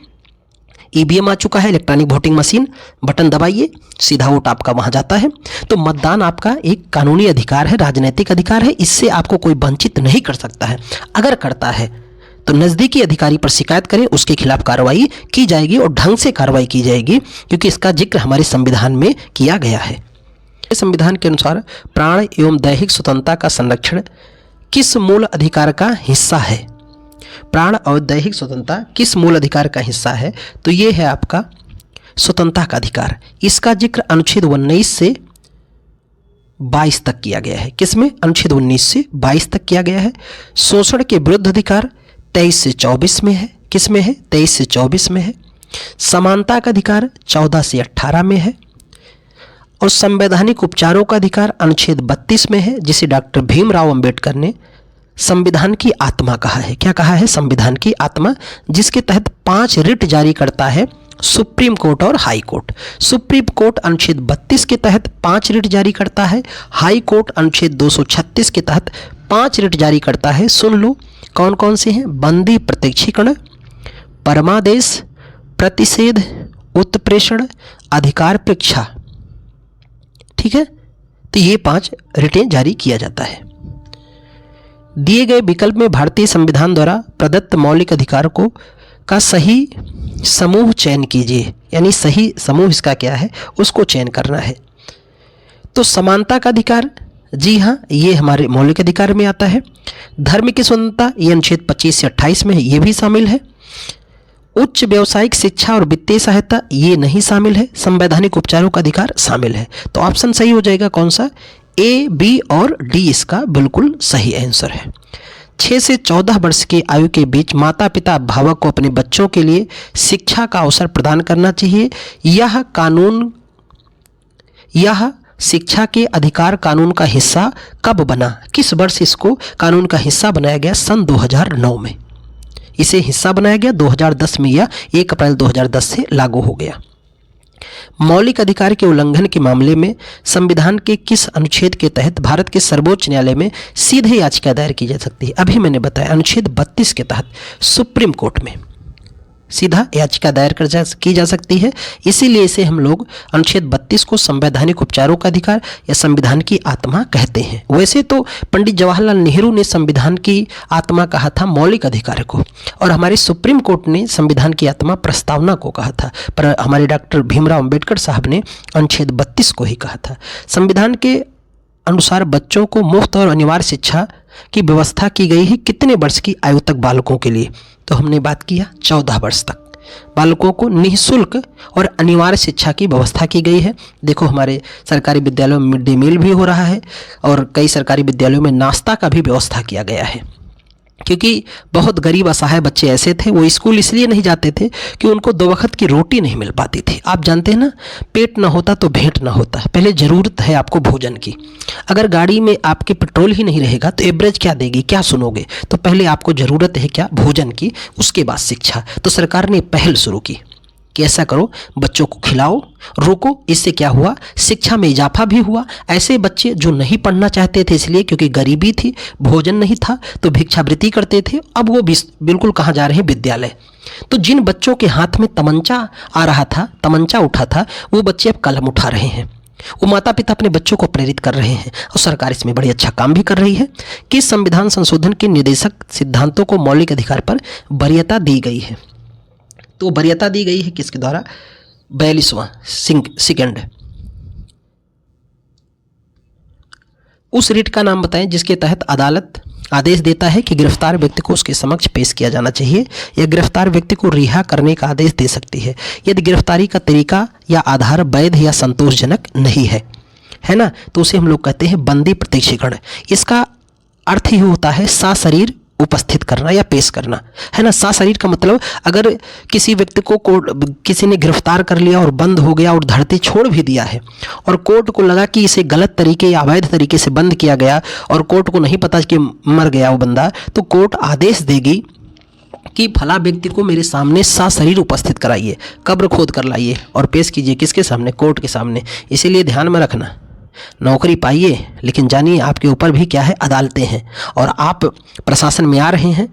S1: ईवीएम आ चुका है, इलेक्ट्रॉनिक वोटिंग मशीन, बटन दबाइए, सीधा वोट आपका वहां जाता है। तो मतदान आपका एक कानूनी अधिकार है, राजनीतिक अधिकार है। इससे आपको कोई वंचित नहीं कर सकता है। अगर करता है तो नज़दीकी अधिकारी पर शिकायत करें, उसके खिलाफ कार्रवाई की जाएगी और ढंग से कार्रवाई की जाएगी, क्योंकि इसका जिक्र हमारे संविधान में किया गया है। संविधान के अनुसार प्राण एवं दैहिक स्वतंत्रता का संरक्षण किस मूल अधिकार का हिस्सा है? प्राण और दैहिक स्वतंत्रता किस मूल अधिकार का हिस्सा है? तो ये है आपका स्वतंत्रता का अधिकार। इसका जिक्र अनुच्छेद 19 से 22 तक किया गया है। किसमें? अनुच्छेद 19 से 22 तक किया गया है। शोषण के विरुद्ध अधिकार 23 से 24 में है। किस में है? 23 से 24 में है। समानता का अधिकार 14 से 18 में है। और संवैधानिक उपचारों का अधिकार अनुच्छेद 32 में है, जिसे डॉक्टर भीमराव अंबेडकर ने संविधान की आत्मा कहा है। क्या कहा है? संविधान की आत्मा, जिसके तहत 5 रिट जारी करता है सुप्रीम कोर्ट और हाई कोर्ट। सुप्रीम कोर्ट अनुच्छेद 32 के तहत 5 रिट जारी करता है। हाई कोर्ट अनुच्छेद 236 के तहत 5 रिट जारी करता है। सुन लो कौन कौन से हैं? बंदी प्रत्यक्षीकरण, परमादेश, प्रतिषेध, उत्प्रेषण, अधिकार परीक्षा। ठीक है, तो ये 5 रिटें जारी किया जाता है। दिए गए विकल्प में भारतीय संविधान द्वारा प्रदत्त मौलिक अधिकार को का सही समूह चयन कीजिए। यानी सही समूह इसका क्या है, उसको चयन करना है। तो समानता का अधिकार, जी हाँ, ये हमारे मौलिक अधिकार में आता है। धर्म की स्वतंत्रता, ये अनुच्छेद 25 से 28 में है, ये भी शामिल है। उच्च व्यावसायिक शिक्षा और वित्तीय सहायता, ये नहीं शामिल है। संवैधानिक उपचारों का अधिकार शामिल है। तो ऑप्शन सही हो जाएगा कौन सा? ए, बी और डी इसका बिल्कुल सही आंसर है। 6 से 14 वर्ष की आयु के बीच माता पिता अभिभावक को अपने बच्चों के लिए शिक्षा का अवसर प्रदान करना चाहिए। यह शिक्षा के अधिकार कानून का हिस्सा कब बना? किस वर्ष इसको कानून का हिस्सा बनाया गया? सन 2009 में इसे हिस्सा बनाया गया। 2010 में यह 1 अप्रैल 2010 से लागू हो गया। मौलिक अधिकार के उल्लंघन के मामले में संविधान के किस अनुच्छेद के तहत भारत के सर्वोच्च न्यायालय में सीधे याचिका दायर की जा सकती है? अभी मैंने बताया अनुच्छेद 32 के तहत सुप्रीम कोर्ट में सीधा याचिका दायर की जा सकती है। इसीलिए इसे हम लोग अनुच्छेद 32 को संवैधानिक उपचारों का अधिकार या संविधान की आत्मा कहते हैं। वैसे तो पंडित जवाहरलाल नेहरू ने संविधान की आत्मा कहा था मौलिक अधिकार को, और हमारे सुप्रीम कोर्ट ने संविधान की आत्मा प्रस्तावना को कहा था, पर हमारे डॉक्टर भीमराव अंबेडकर साहब ने अनुच्छेद 32 को ही कहा था। संविधान के अनुसार बच्चों को मुफ्त और अनिवार्य शिक्षा की व्यवस्था की गई है कितने वर्ष की आयु तक बालकों के लिए? तो हमने बात किया 14 वर्ष तक बालकों को निःशुल्क और अनिवार्य शिक्षा की व्यवस्था की गई है। देखो हमारे सरकारी विद्यालयों में मिड डे मील भी हो रहा है और कई सरकारी विद्यालयों में नाश्ता का भी व्यवस्था किया गया है। क्योंकि बहुत गरीब असहाय बच्चे ऐसे थे, वो स्कूल इसलिए नहीं जाते थे कि उनको 2 वक्त की रोटी नहीं मिल पाती थी। आप जानते हैं ना, पेट ना होता तो भेंट ना होता। पहले ज़रूरत है आपको भोजन की। अगर गाड़ी में आपके पेट्रोल ही नहीं रहेगा तो एवरेज क्या देगी, क्या सुनोगे? तो पहले आपको ज़रूरत है क्या, भोजन की, उसके बाद शिक्षा। तो सरकार ने पहल शुरू की कि ऐसा करो, बच्चों को खिलाओ, रोको। इससे क्या हुआ, शिक्षा में इजाफा भी हुआ। ऐसे बच्चे जो नहीं पढ़ना चाहते थे इसलिए क्योंकि गरीबी थी, भोजन नहीं था, तो भिक्षावृत्ति करते थे, अब वो बिल्कुल कहाँ जा रहे हैं, विद्यालय। तो जिन बच्चों के हाथ में तमंचा आ रहा था, तमंचा उठा था, वो बच्चे अब कलम उठा रहे हैं। वो माता पिता अपने बच्चों को प्रेरित कर रहे हैं और सरकार इसमें बड़ी अच्छा काम भी कर रही है कि संविधान संशोधन के निर्देशक सिद्धांतों को मौलिक अधिकार पर वरीयता दी गई है। तो वरीयता दी गई है किसके द्वारा, 42वां सेकंड। उस रिट का नाम बताएं जिसके तहत अदालत आदेश देता है कि गिरफ्तार व्यक्ति को उसके समक्ष पेश किया जाना चाहिए या गिरफ्तार व्यक्ति को रिहा करने का आदेश दे सकती है यदि गिरफ्तारी का तरीका या आधार वैध या संतोषजनक नहीं है ना। तो उसे हम लोग कहते हैं बंदी प्रत्यक्षीकरण। इसका अर्थ ही होता है साशरीर उपस्थित करना या पेश करना, है ना। साशरीर का मतलब अगर किसी व्यक्ति को किसी ने गिरफ्तार कर लिया और बंद हो गया और धरती छोड़ भी दिया है और कोर्ट को लगा कि इसे गलत तरीके या अवैध तरीके से बंद किया गया और कोर्ट को नहीं पता कि मर गया वो बंदा, तो कोर्ट आदेश देगी कि फला व्यक्ति को मेरे सामने साशरीर उपस्थित कराइए, कब्र खोद कर लाइए और पेश कीजिए किसके सामने, कोर्ट के सामने। इसीलिए ध्यान में रखना, नौकरी पाइए लेकिन जानिए आपके ऊपर भी क्या है, अदालतें हैं और आप प्रशासन में आ रहे हैं,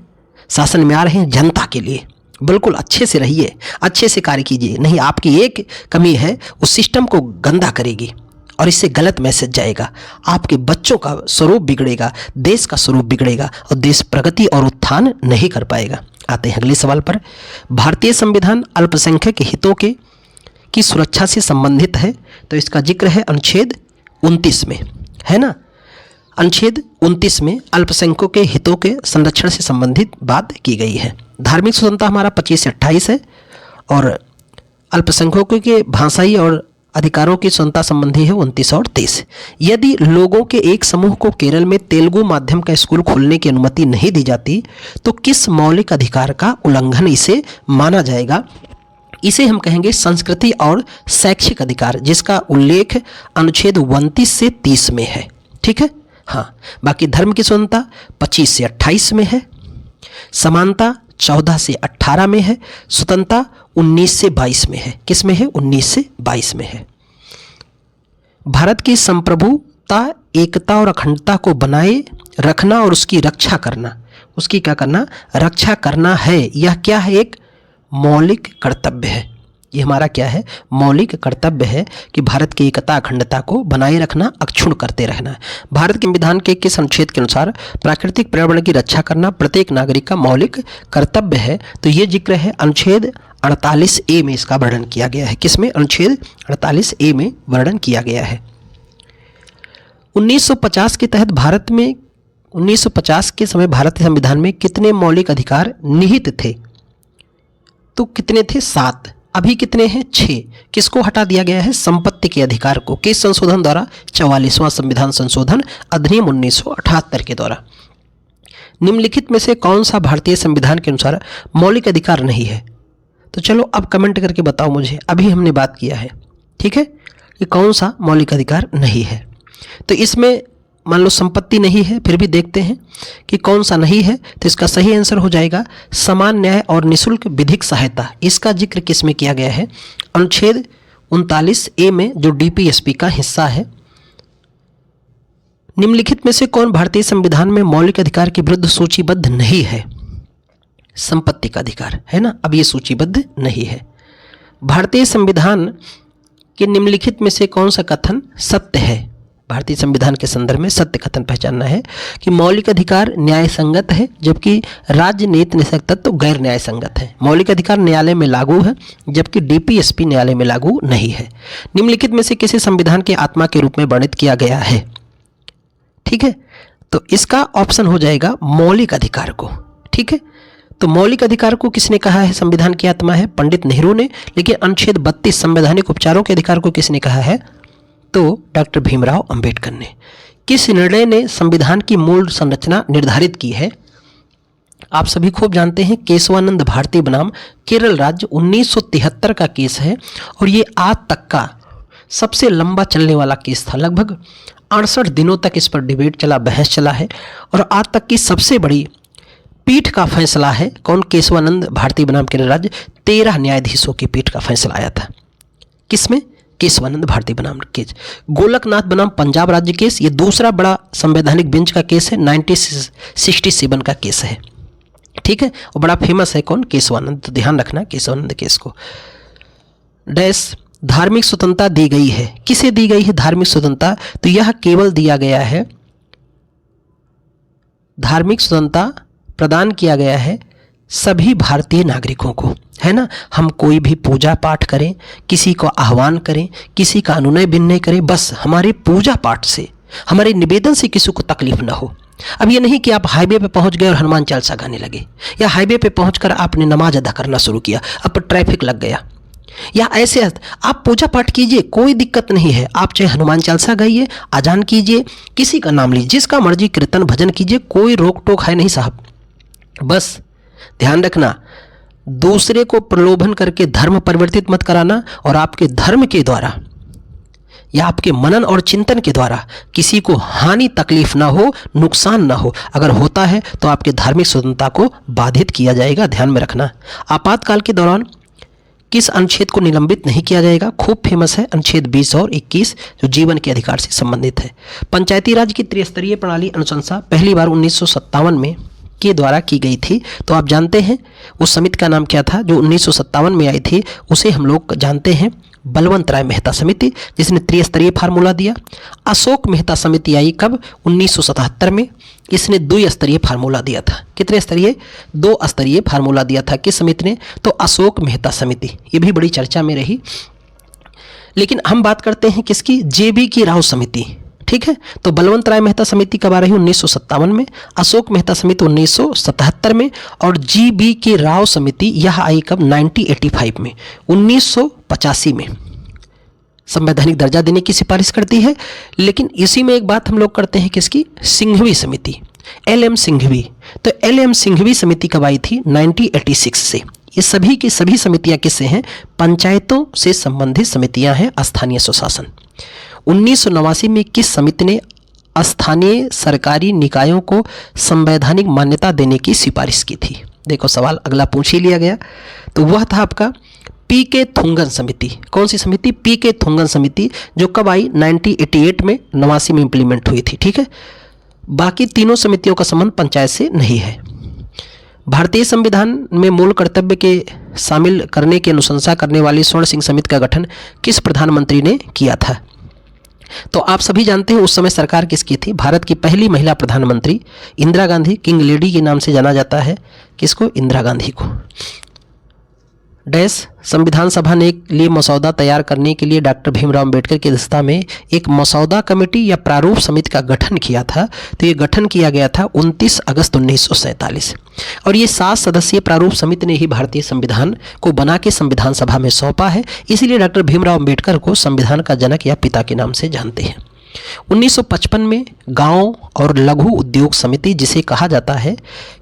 S1: शासन में आ रहे हैं जनता के लिए। बिल्कुल अच्छे से रहिए, अच्छे से कार्य कीजिए, नहीं आपकी एक कमी है उस सिस्टम को गंदा करेगी और इससे गलत मैसेज जाएगा, आपके बच्चों का स्वरूप बिगड़ेगा, देश का स्वरूप बिगड़ेगा और देश प्रगति और उत्थान नहीं कर पाएगा। आते हैं अगले सवाल पर। भारतीय संविधान अल्पसंख्यक हितों की सुरक्षा से संबंधित है, तो इसका जिक्र है अनुच्छेद 29 में, है ना। अनुच्छेद 29 में अल्पसंख्यकों के हितों के संरक्षण से संबंधित बात की गई है। धार्मिक स्वतंत्रता हमारा 25 से 28 है और अल्पसंख्यकों के भाषाई और अधिकारों की स्वतंत्रता संबंधी है 29 और 30। यदि लोगों के एक समूह को केरल में तेलुगु माध्यम का स्कूल खोलने की अनुमति नहीं दी जाती तो किस मौलिक अधिकार का उल्लंघन इसे माना जाएगा? इसे हम कहेंगे संस्कृति और शैक्षिक अधिकार, जिसका उल्लेख अनुच्छेद 29 से 30 में है। ठीक है, हाँ। बाकी धर्म की स्वतंत्रता 25 से 28 में है, समानता 14 से 18 में है, स्वतंत्रता 19 से 22 में है। किस में है? 19 से 22 में है। भारत की संप्रभुता, एकता और अखंडता को बनाए रखना और उसकी रक्षा करना, उसकी क्या करना? रक्षा करना है। यह क्या है? एक मौलिक कर्तव्य है। ये हमारा क्या है? मौलिक कर्तव्य है कि भारत की एकता अखंडता को बनाए रखना, अक्षुण्ण करते रहना है। भारत के संविधान के किस अनुच्छेद के अनुसार प्राकृतिक पर्यावरण की रक्षा करना प्रत्येक नागरिक का मौलिक कर्तव्य है? तो ये जिक्र है अनुच्छेद 48A में, इसका वर्णन किया गया है। किसमें? अनुच्छेद 48A में वर्णन किया गया है। 1950 के तहत भारत में 1950 के समय भारतीय संविधान में कितने मौलिक अधिकार निहित थे? तो कितने थे? 7। अभी कितने हैं? 6। किसको हटा दिया गया है? संपत्ति के अधिकार को। किस संशोधन द्वारा? 44वां संविधान संशोधन अधिनियम 1978 के द्वारा। निम्नलिखित में से कौन सा भारतीय संविधान के अनुसार मौलिक अधिकार नहीं है? तो चलो अब कमेंट करके बताओ मुझे। अभी हमने बात किया है, ठीक है, कि कौन सा मौलिक अधिकार नहीं है। तो इसमें मान लो संपत्ति नहीं है, फिर भी देखते हैं कि कौन सा नहीं है। तो इसका सही आंसर हो जाएगा समान न्याय और निःशुल्क विधिक सहायता। इसका जिक्र किस में किया गया है? अनुच्छेद 39A में, जो DPSP का हिस्सा है। निम्नलिखित में से कौन भारतीय संविधान में मौलिक अधिकार के विरुद्ध सूचीबद्ध नहीं है? संपत्ति का अधिकार, है ना। अब ये सूचीबद्ध नहीं है। भारतीय संविधान के निम्नलिखित में से कौन सा कथन सत्य है? भारतीय संविधान के संदर्भ में सत्य कथन पहचानना है कि मौलिक अधिकार न्याय संगत है, जबकि राज्य नीति निषेध तत्व गैर न्याय संगत है। मौलिक अधिकार न्यायालय में लागू है, जबकि DPSP न्यायालय में लागू नहीं है। निम्नलिखित में से किसी संविधान के आत्मा के रूप में वर्णित किया गया है? ठीक है, तो इसका ऑप्शन हो जाएगा मौलिक अधिकार को। ठीक है, तो मौलिक अधिकार को किसने कहा है संविधान की आत्मा है? पंडित नेहरू ने। लेकिन अनुच्छेद 32 संवैधानिक उपचारों के अधिकार को किसने कहा है? तो डॉक्टर भीमराव अंबेडकर ने। किस निर्णय ने संविधान की मूल संरचना निर्धारित की है? आप सभी खूब जानते हैं केशवानंद भारती बनाम केरल राज्य 1973 का केस है और ये आज तक का सबसे लंबा चलने वाला केस था। लगभग 68 दिनों तक इस पर डिबेट चला, बहस चला है और आज तक की सबसे बड़ी पीठ का फैसला है। कौन? केशवानंद भारती बनाम केरल राज्य, 13 न्यायाधीशों की पीठ का फैसला आया था। किसमें? केशवानंद भारती बनाम केस। गोलकनाथ बनाम पंजाब राज्य केस, ये दूसरा बड़ा संवैधानिक बेंच का केस है, 1967 का केस है। ठीक है, और बड़ा फेमस है। कौन? केशवानंद। तो ध्यान रखना केशवानंद केस को। डैश धार्मिक स्वतंत्रता दी गई है। किसे दी गई है धार्मिक स्वतंत्रता? तो यह केवल दिया गया है, धार्मिक स्वतंत्रता प्रदान किया गया है सभी भारतीय नागरिकों को, है ना। हम कोई भी पूजा पाठ करें, किसी को आह्वान करें, किसी का अनुनय विनय करें, बस हमारे पूजा पाठ से, हमारे निवेदन से किसी को तकलीफ ना हो। अब ये नहीं कि आप हाईवे पे पहुंच गए और हनुमान चालीसा गाने लगे, या हाईवे पे पहुंचकर आपने नमाज अदा करना शुरू किया, अब ट्रैफिक लग गया, या ऐसे आप पूजा पाठ कीजिए, कोई दिक्कत नहीं है। आप चाहे हनुमान चालीसा गाइए, अजान कीजिए, किसी का नाम लीजिए, जिसका मर्जी कीर्तन भजन कीजिए, कोई रोक टोक है नहीं साहब। बस ध्यान रखना, दूसरे को प्रलोभन करके धर्म परिवर्तित मत कराना, और आपके धर्म के द्वारा या आपके मनन और चिंतन के द्वारा किसी को हानि तकलीफ ना हो, नुकसान ना हो। अगर होता है तो आपके धार्मिक स्वतंत्रता को बाधित किया जाएगा, ध्यान में रखना। आपातकाल के दौरान किस अनुच्छेद को निलंबित नहीं किया जाएगा? खूब फेमस है अनुच्छेद 20 और 21, जो जीवन के अधिकार से संबंधित है। पंचायती राज की त्रिस्तरीय प्रणाली अनुशंसा पहली बार 1957 में के द्वारा की गई थी। तो आप जानते हैं उस समिति का नाम क्या था जो 1957 में आई थी? उसे हम लोग जानते हैं बलवंत राय मेहता समिति, जिसने त्रिस्तरीय फार्मूला दिया। अशोक मेहता समिति आई कब? 1977 में। इसने द्विस्तरीय फार्मूला दिया था। कितने स्तरीय? 2 स्तरीय फार्मूला दिया था। किस समिति ने? तो अशोक मेहता समिति। ये भी बड़ी चर्चा में रही। लेकिन हम बात करते हैं किसकी? जेबी की राव समिति। ठीक है, तो बलवंत राय मेहता समिति कब आ रही? 1957 में। अशोक मेहता समिति 1977 में। और जीबी की राव समिति यह आई कब? 1985 में, 1985 में संवैधानिक दर्जा देने की सिफारिश करती है। लेकिन इसी में एक बात हम लोग करते हैं किसकी? सिंघवी समिति, LM सिंघवी। तो LM सिंघवी समिति कब आई थी? 1986 से। ये सभी की सभी समितियां किससे हैं? पंचायतों से संबंधित समितियां हैं, स्थानीय स्वशासन। 1989 में किस समिति ने स्थानीय सरकारी निकायों को संवैधानिक मान्यता देने की सिफारिश की थी? देखो सवाल अगला पूछ ही लिया गया। तो वह था आपका PK थुंगन समिति। कौन सी समिति? PK थुंगन समिति, जो कब आई? 1988 में, 89 में इंप्लीमेंट हुई थी। ठीक है, बाकी तीनों समितियों का संबंध पंचायत से नहीं है। भारतीय संविधान में मूल कर्तव्य के शामिल करने की अनुशंसा करने वाली स्वर्ण सिंह समिति का गठन किस प्रधानमंत्री ने किया था? तो आप सभी जानते हैं उस समय सरकार किसकी थी? भारत की पहली महिला प्रधानमंत्री इंदिरा गांधी, किंग लेडी के नाम से जाना जाता है। किसको? इंदिरा गांधी को। डैश संविधान सभा ने लिए मसौदा तैयार करने के लिए डॉक्टर भीमराव अंबेडकर की अध्यक्षता में एक मसौदा कमेटी या प्रारूप समिति का गठन किया था। तो ये गठन किया गया था 29 अगस्त 1947, और ये 7 सदस्यीय प्रारूप समिति ने ही भारतीय संविधान को बना के संविधान सभा में सौंपा है। इसीलिए डॉक्टर भीमराव अंबेडकर को संविधान का जनक या पिता के नाम से जानते हैं। 1955 में गांव और लघु उद्योग समिति, जिसे कहा जाता है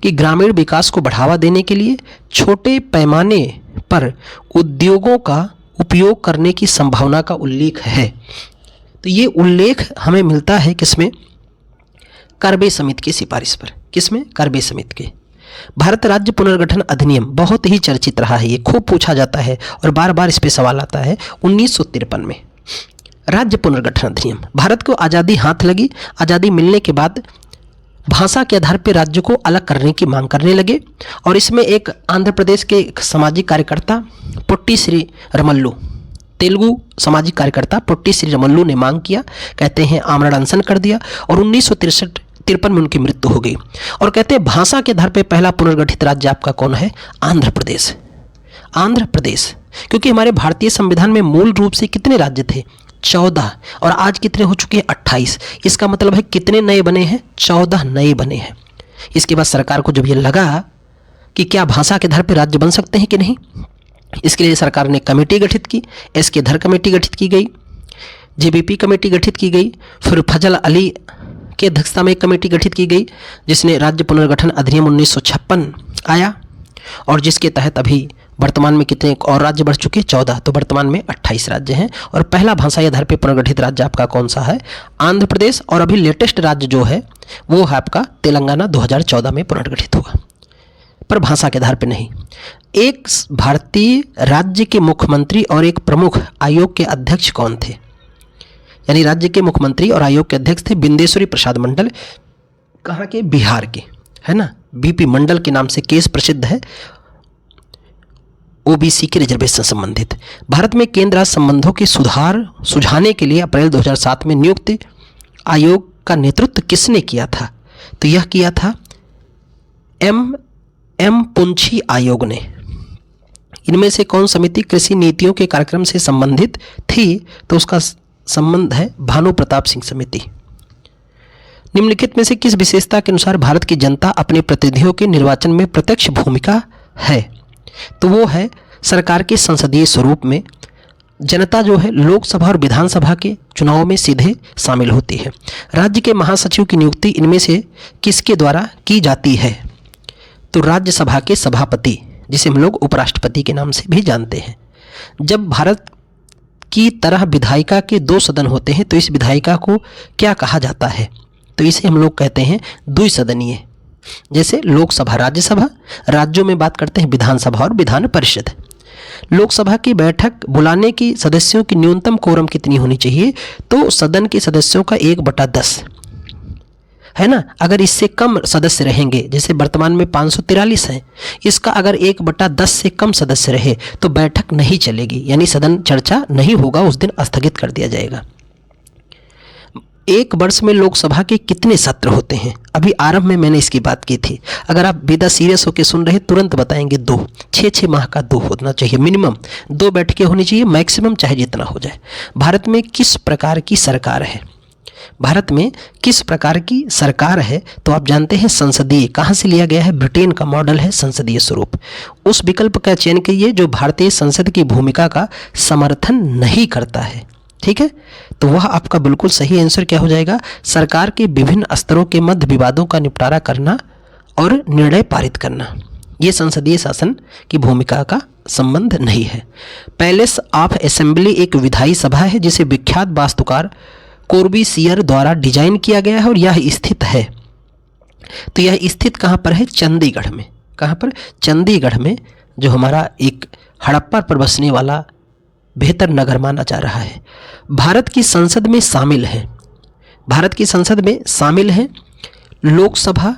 S1: कि ग्रामीण विकास को बढ़ावा देने के लिए छोटे पैमाने पर उद्योगों का उपयोग करने की संभावना का उल्लेख है। तो ये उल्लेख हमें मिलता है किसमें? करबे समिति की सिफारिश पर। किसमें? करबे समिति के। भारत राज्य पुनर्गठन अधिनियम बहुत ही चर्चित रहा है, ये खूब पूछा जाता है और बार बार इस पे सवाल आता है। 1953 में राज्य पुनर्गठन अधिनियम, भारत को आज़ादी हाथ लगी। आज़ादी मिलने के बाद भाषा के आधार पर राज्य को अलग करने की मांग करने लगे, और इसमें एक आंध्र प्रदेश के एक सामाजिक कार्यकर्ता पोट्टी श्री रमल्लू, तेलुगु सामाजिक कार्यकर्ता पोट्टी श्री रमल्लू ने मांग किया, कहते हैं आमरण अनशन कर दिया, और 1953 में उनकी मृत्यु हो गई। और कहते हैं भाषा के आधार पर पहला पुनर्गठित राज्य आपका कौन है? आंध्र प्रदेश। आंध्र प्रदेश, क्योंकि हमारे भारतीय संविधान में मूल रूप से कितने राज्य थे? 14, और आज कितने हो चुके हैं? 28। इसका मतलब है कितने नए बने हैं? 14 नए बने हैं। इसके बाद सरकार को जब ये लगा कि क्या भाषा के आधार पर राज्य बन सकते हैं कि नहीं, इसके लिए सरकार ने कमेटी गठित की। एस.के. धर कमेटी गठित की गई, JBP कमेटी गठित की गई, फिर फजल अली की अध्यक्षता में एक कमेटी गठित की गई जिसने राज्य पुनर्गठन अधिनियम 1956 आया और जिसके तहत अभी वर्तमान में कितने और राज्य बढ़ चुके 14, तो वर्तमान में 28 राज्य हैं। और पहला भाषाई आधार पर पुनर्गठित राज्य आपका कौन सा है? आंध्र प्रदेश। और अभी लेटेस्ट राज्य जो है वो है आपका तेलंगाना, 2014 में पुनर्गठित हुआ, पर भाषा के आधार पर नहीं। एक भारतीय राज्य के मुख्यमंत्री और एक प्रमुख आयोग के अध्यक्ष कौन थे? यानी राज्य के मुख्यमंत्री और आयोग के अध्यक्ष थे बिंदेश्वरी प्रसाद मंडल। कहाँ के? बिहार के, है ना। बीपी मंडल के नाम से केस प्रसिद्ध है, ओबीसी के रिजर्वेशन संबंधित। भारत में केंद्र राज्य संबंधों के सुझाने के लिए अप्रैल 2007 में नियुक्त आयोग का नेतृत्व किसने किया था? तो यह किया था एम पुंछी आयोग ने। इनमें से कौन समिति कृषि नीतियों के कार्यक्रम से संबंधित थी? तो उसका संबंध है भानु प्रताप सिंह समिति। निम्नलिखित में से किस विशेषता के अनुसार भारत की जनता अपने प्रतिनिधियों के निर्वाचन में प्रत्यक्ष भूमिका है? तो वो है सरकार के संसदीय स्वरूप में जनता जो है लोकसभा और विधानसभा के चुनाव में सीधे शामिल होती है। राज्य के महासचिव की नियुक्ति इनमें से किसके द्वारा की जाती है? तो राज्यसभा के सभापति, जिसे हम लोग उपराष्ट्रपति के नाम से भी जानते हैं। जब भारत की तरह विधायिका के 2 सदन होते हैं तो इस विधायिका को क्या कहा जाता है? तो इसे हम लोग कहते हैं द्विसदनीय। जैसे लोकसभा, राज्यसभा, राज्यों में बात करते हैं विधानसभा और विधान परिषद। लोकसभा की बैठक बुलाने की सदस्यों की न्यूनतम कोरम कितनी होनी चाहिए? तो सदन के सदस्यों का 1/10, है ना। अगर इससे कम सदस्य रहेंगे, जैसे वर्तमान में 543 हैं, इसका अगर 1/10 से कम सदस्य रहे तो बैठक नहीं चलेगी, यानी सदन चर्चा नहीं होगा, उस दिन स्थगित कर दिया जाएगा। एक वर्ष में लोकसभा के कितने सत्र होते हैं? अभी आरंभ में मैंने इसकी बात की थी। अगर आप विदा सीरियस होकर सुन रहे तुरंत बताएंगे 2। 6 माह का 2 होना चाहिए, मिनिमम 2 बैठकें होनी चाहिए, मैक्सिमम चाहे जितना हो जाए। भारत में किस प्रकार की सरकार है? भारत में किस प्रकार की सरकार है? तो आप जानते हैं संसदीय। कहाँ से लिया गया है? ब्रिटेन का मॉडल है संसदीय स्वरूप। उस विकल्प का चयन कीजिए जो भारतीय संसद की भूमिका का समर्थन नहीं करता है। ठीक है, तो वह आपका बिल्कुल सही आंसर क्या हो जाएगा? सरकार के विभिन्न स्तरों के मध्य विवादों का निपटारा करना और निर्णय पारित करना, ये संसदीय शासन की भूमिका का संबंध नहीं है। पैलेस ऑफ असेंबली एक विधायी सभा है जिसे विख्यात वास्तुकार कोर्बुसियर द्वारा डिजाइन किया गया है और यह स्थित है। तो यह स्थित कहाँ पर है? चंडीगढ़ में। कहाँ पर? चंडीगढ़ में, जो हमारा एक हड़प्पा पर बसने वाला बेहतर नगर माना जा रहा है। भारत की संसद में शामिल है, भारत की संसद में शामिल है लोकसभा,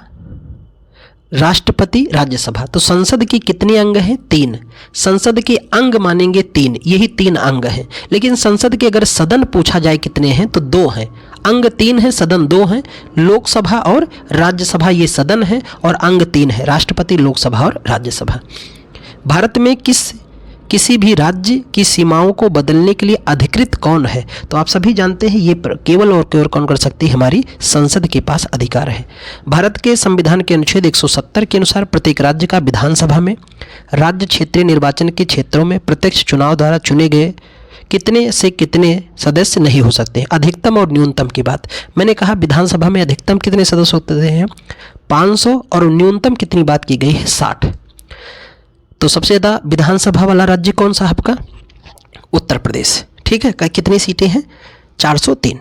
S1: राष्ट्रपति, राज्यसभा। तो संसद की कितने अंग हैं? 3। संसद के अंग मानेंगे 3, यही 3 अंग हैं। लेकिन संसद के अगर सदन पूछा जाए कितने हैं तो 2 हैं। अंग 3 है, सदन 2 हैं। लोकसभा और राज्यसभा ये सदन है और अंग 3 है, राष्ट्रपति, लोकसभा और राज्यसभा। भारत में किसी भी राज्य की सीमाओं को बदलने के लिए अधिकृत कौन है? तो आप सभी जानते हैं ये केवल और केवल कौन कर सकती है? हमारी संसद के पास अधिकार है। भारत के संविधान के अनुच्छेद 170 के अनुसार प्रत्येक राज्य का विधानसभा में राज्य क्षेत्रीय निर्वाचन के क्षेत्रों में प्रत्यक्ष चुनाव द्वारा चुने गए कितने से कितने सदस्य नहीं हो सकते? अधिकतम और न्यूनतम की बात मैंने कहा, विधानसभा में अधिकतम कितने सदस्य होते हैं? 500, और न्यूनतम कितनी बात की गई है? 60। तो सबसे ज़्यादा विधानसभा वाला राज्य कौन सा आपका? उत्तर प्रदेश। ठीक है, कितनी सीटें हैं? 403।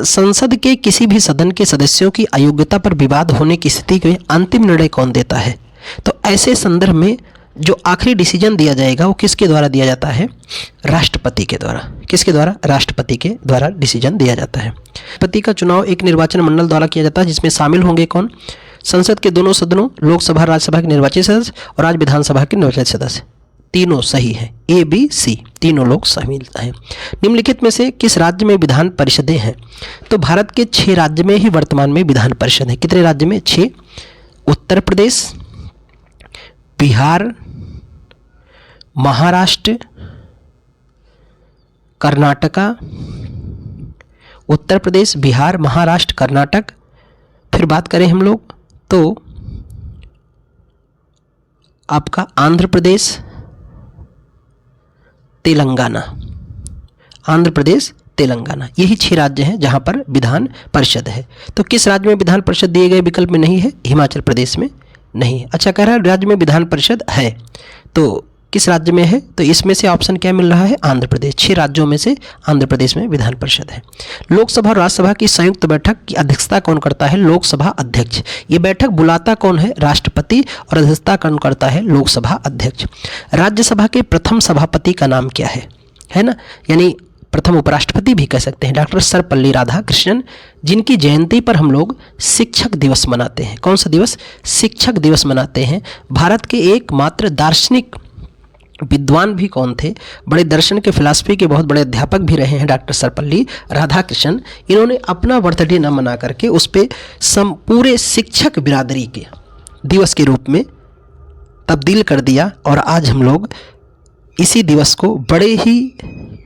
S1: संसद के किसी भी सदन के सदस्यों की अयोग्यता पर विवाद होने की स्थिति में अंतिम निर्णय कौन देता है? तो ऐसे संदर्भ में जो आखिरी डिसीजन दिया जाएगा वो किसके द्वारा दिया जाता है? राष्ट्रपति के द्वारा। किसके द्वारा? राष्ट्रपति के द्वारा डिसीजन दिया जाता है। राष्ट्रपति का चुनाव एक निर्वाचन मंडल द्वारा किया जाता है जिसमें शामिल होंगे कौन? संसद के दोनों सदनों, लोकसभा, राज्यसभा के निर्वाचित सदस्य और राज्य विधानसभा के निर्वाचित सदस्य। तीनों सही है, A, B, C, तीनों लोग शामिल हैं। निम्नलिखित में से किस राज्य में विधान परिषदें हैं? तो भारत के 6 राज्य में ही वर्तमान में विधान परिषद है। कितने राज्य में? 6। उत्तर प्रदेश, बिहार, महाराष्ट्र, कर्नाटका। उत्तर प्रदेश, बिहार, महाराष्ट्र, कर्नाटक। फिर बात करें हम लोग तो आपका आंध्र प्रदेश, तेलंगाना। आंध्र प्रदेश, तेलंगाना। यही 6 राज्य हैं जहां पर विधान परिषद है। तो किस राज्य में विधान परिषद दिए गए विकल्प में नहीं है? हिमाचल प्रदेश में नहीं है। अच्छा, कह रहा है राज्य में विधान परिषद है, तो किस राज्य में है? तो इसमें से ऑप्शन क्या मिल रहा है? आंध्र प्रदेश। 6 राज्यों में से आंध्र प्रदेश में विधान परिषद है। लोकसभा और राज्यसभा की संयुक्त बैठक की अध्यक्षता कौन करता है? लोकसभा अध्यक्ष। ये बैठक बुलाता कौन है? राष्ट्रपति। और अध्यक्षता कौन करता है? लोकसभा अध्यक्ष। राज्यसभा के प्रथम सभापति का नाम क्या है ना, यानी प्रथम उपराष्ट्रपति भी कह सकते हैं, डॉक्टर सर्वपल्ली राधाकृष्णन, जिनकी जयंती पर हम लोग शिक्षक दिवस मनाते हैं। कौन सा दिवस? शिक्षक दिवस मनाते हैं। भारत के एकमात्र दार्शनिक विद्वान भी कौन थे? बड़े दर्शन के फिलॉसफी के बहुत बड़े अध्यापक भी रहे हैं डॉक्टर सर्वपल्ली राधाकृष्णन। इन्होंने अपना बर्थडे न मना करके उस पर पूरे शिक्षक बिरादरी के दिवस के रूप में तब्दील कर दिया, और आज हम लोग इसी दिवस को बड़े ही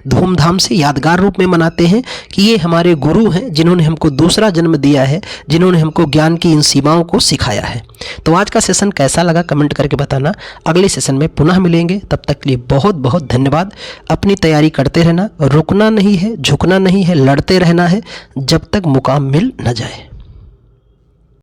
S1: धूमधाम से यादगार रूप में मनाते हैं कि ये हमारे गुरु हैं, जिन्होंने हमको दूसरा जन्म दिया है, जिन्होंने हमको ज्ञान की इन सीमाओं को सिखाया है। तो आज का सेशन कैसा लगा कमेंट करके बताना। अगले सेशन में पुनः मिलेंगे, तब तक के लिए बहुत बहुत धन्यवाद। अपनी तैयारी करते रहना, रुकना नहीं है, झुकना नहीं है, लड़ते रहना है जब तक मुकाम मिल न जाए।